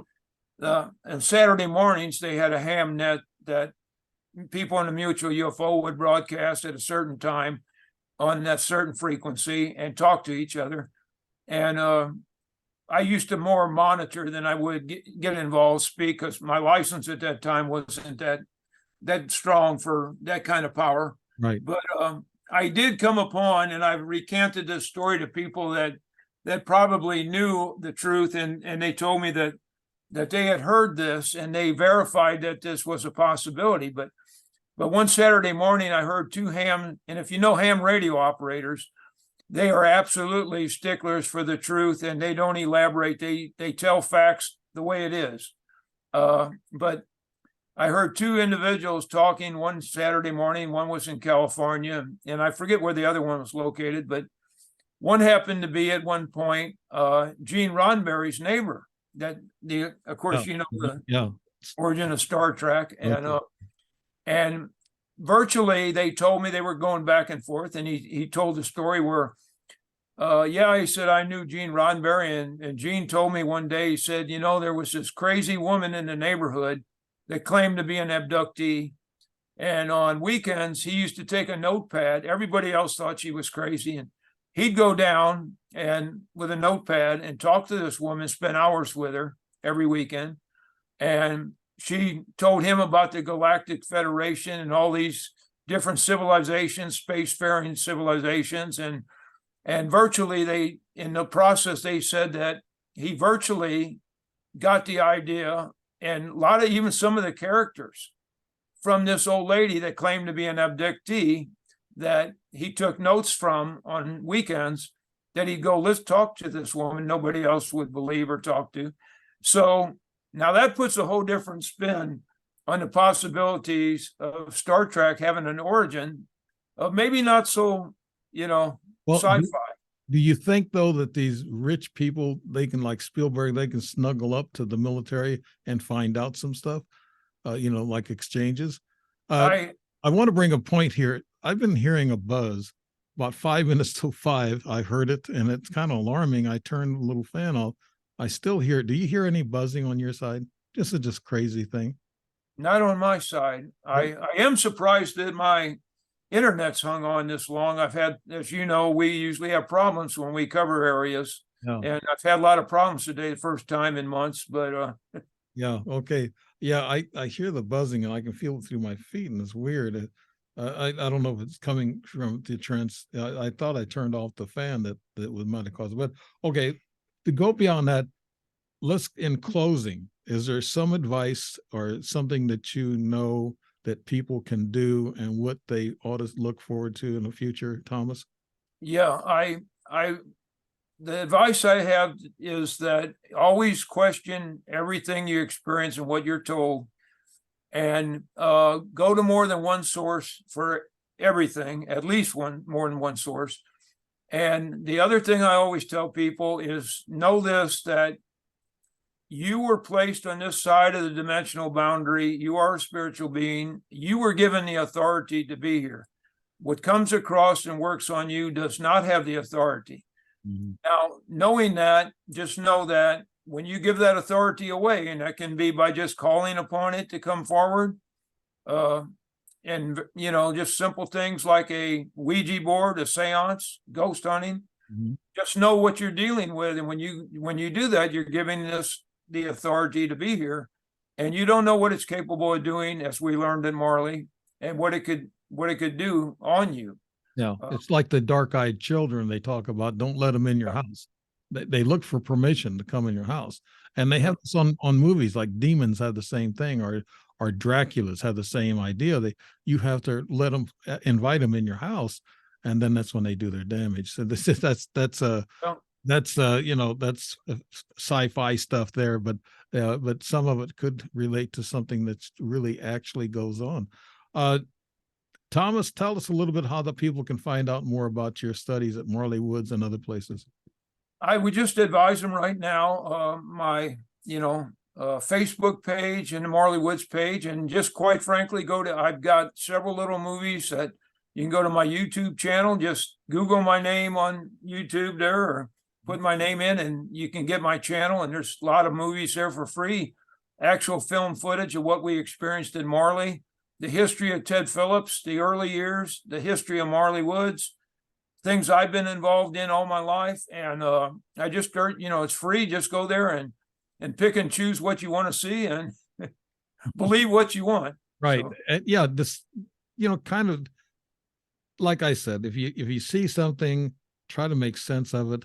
on Saturday mornings they had a ham net that people in the Mutual UFO would broadcast at a certain time on that certain frequency and talk to each other. And I used to more monitor than I would get involved, speak, because my license at that time wasn't that strong for that kind of power. Right. But I did come upon, and I've recanted this story to people that probably knew the truth, and they told me that they had heard this and they verified that this was a possibility. But one Saturday morning, I heard 2 ham, and if you know ham radio operators, they are absolutely sticklers for the truth, and they don't elaborate. They tell facts the way it is. But I heard 2 individuals talking one Saturday morning. One was in California, and I forget where the other one was located, but one happened to be at one point Gene Roddenberry's neighbor. of course, Yeah. the Yeah. origin of Star Trek, and Okay. and virtually they told me they were going back and forth, and he told the story where yeah, he said, I knew Gene Roddenberry, and Gene told me one day, he said, there was this crazy woman in the neighborhood that claimed to be an abductee. And on weekends, he used to take a notepad. Everybody else thought she was crazy. And he'd go down and with a notepad and talk to this woman, spend hours with her every weekend. And she told him about the Galactic Federation and all these different civilizations, spacefaring civilizations. And virtually in the process, they said that he virtually got the idea, and a lot of even some of the characters from this old lady that claimed to be an abductee that he took notes from on weekends, that he'd go, let's talk to this woman nobody else would believe or talk to. So now that puts a whole different spin on the possibilities of Star Trek having an origin of maybe not so, Well, sci-fi. do you think though that these rich people, they can, like Spielberg, they can snuggle up to the military and find out some stuff, like exchanges? I want to bring a point here. I've been hearing a buzz about 5 minutes till 5. I heard it and it's kind of alarming. I turned the little fan off. I still hear it. Do you hear any buzzing on your side? Just crazy thing. Not on my side. I am surprised that my internet's hung on this long. I've had, as you know, we usually have problems when we cover areas, and I've had a lot of problems today, the first time in months. But yeah, okay, yeah, I hear the buzzing and I can feel it through my feet, and it's weird. I don't know if it's coming from the trans. I thought I turned off the fan that might have caused it, but okay. To go beyond that, let's, in closing, is there some advice or something that that people can do and what they ought to look forward to in the future, Thomas? Yeah, the advice I have is that always question everything you experience and what you're told, and go to more than one source for everything, at least more than one source. And the other thing I always tell people is know this, that you were placed on this side of the dimensional boundary. You are a spiritual being. You were given the authority to be here. What comes across and works on you does not have the authority. Mm-hmm. Now, knowing that, just know that when you give that authority away, and that can be by just calling upon it to come forward, and just simple things like a Ouija board, a seance, ghost hunting, mm-hmm. Just know what you're dealing with. And when you do that, you're giving this the authority to be here, and you don't know what it's capable of doing, as we learned in Marley, and what it could do on you. Yeah, it's like the dark-eyed children they talk about. Don't let them in your house. They look for permission to come in your house, and they have this on movies, like demons have the same thing, or Dracula's have the same idea. You have to let them, invite them in your house, and then that's when they do their damage. So that's sci-fi stuff there, but some of it could relate to something that's really actually goes on. Thomas, tell us a little bit how the people can find out more about your studies at Marley Woods and other places. I would just advise them right now, my Facebook page and the Marley Woods page, and just quite frankly, I've got several little movies that you can go to my YouTube channel, just Google my name on YouTube there, or put my name in and you can get my channel, and there's a lot of movies there for free, actual film footage of what we experienced in Marley, the history of Ted Phillips, the early years, the history of Marley Woods, things I've been involved in all my life. And I just, it's free. Just go there and pick and choose what you want to see and believe what you want. Right. So. And yeah, this, kind of, like I said, if you see something, try to make sense of it.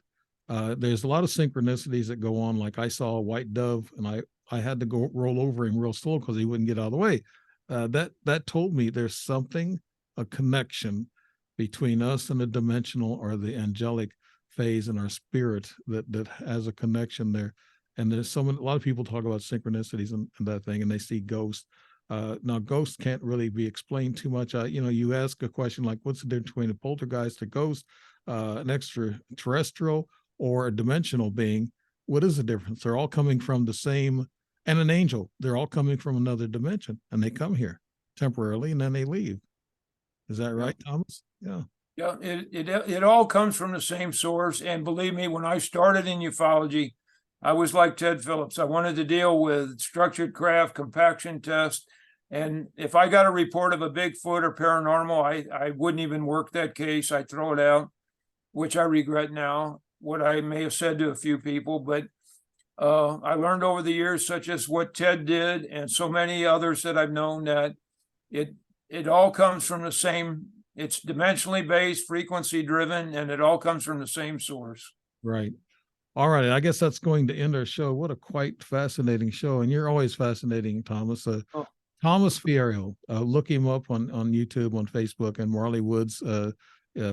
There's a lot of synchronicities that go on. Like I saw a white dove, and I had to go roll over him real slow because he wouldn't get out of the way. That told me there's something, a connection between us and the dimensional or the angelic phase and our spirit that has a connection there. And there's a lot of people talk about synchronicities and that thing, and they see ghosts. Now, ghosts can't really be explained too much. You ask a question like, what's the difference between a poltergeist, a ghost, an extraterrestrial, or a dimensional being? what is the difference? They're all coming from the same, and an angel, they're all coming from another dimension, and they come here temporarily and then they leave. Is that right, Thomas? Yeah. Yeah, it all comes from the same source. And believe me, when I started in ufology, I was like Ted Phillips. I wanted to deal with structured craft, compaction test. And if I got a report of a Bigfoot or paranormal, I wouldn't even work that case. I'd throw it out, which I regret now, what I may have said to a few people. But I learned over the years, such as what Ted did and so many others that I've known, that it all comes from the same. It's dimensionally based, frequency driven, and it all comes from the same source. Right. All right. I guess that's going to end our show. What a quite fascinating show. And you're always fascinating, Thomas. Thomas Ferrario, look him up on YouTube, on Facebook, and Marley Woods,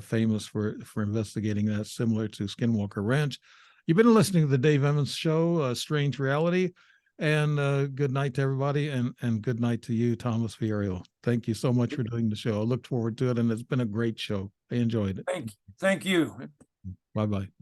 famous for investigating that, similar to Skinwalker Ranch. You've been listening to the Dave Emmons Show, Strange Reality. And good night to everybody, and good night to you, Thomas Ferrario. Thank you so much for doing the show. I looked forward to it, and it's been a great show. I enjoyed it. Thank you. Bye-bye.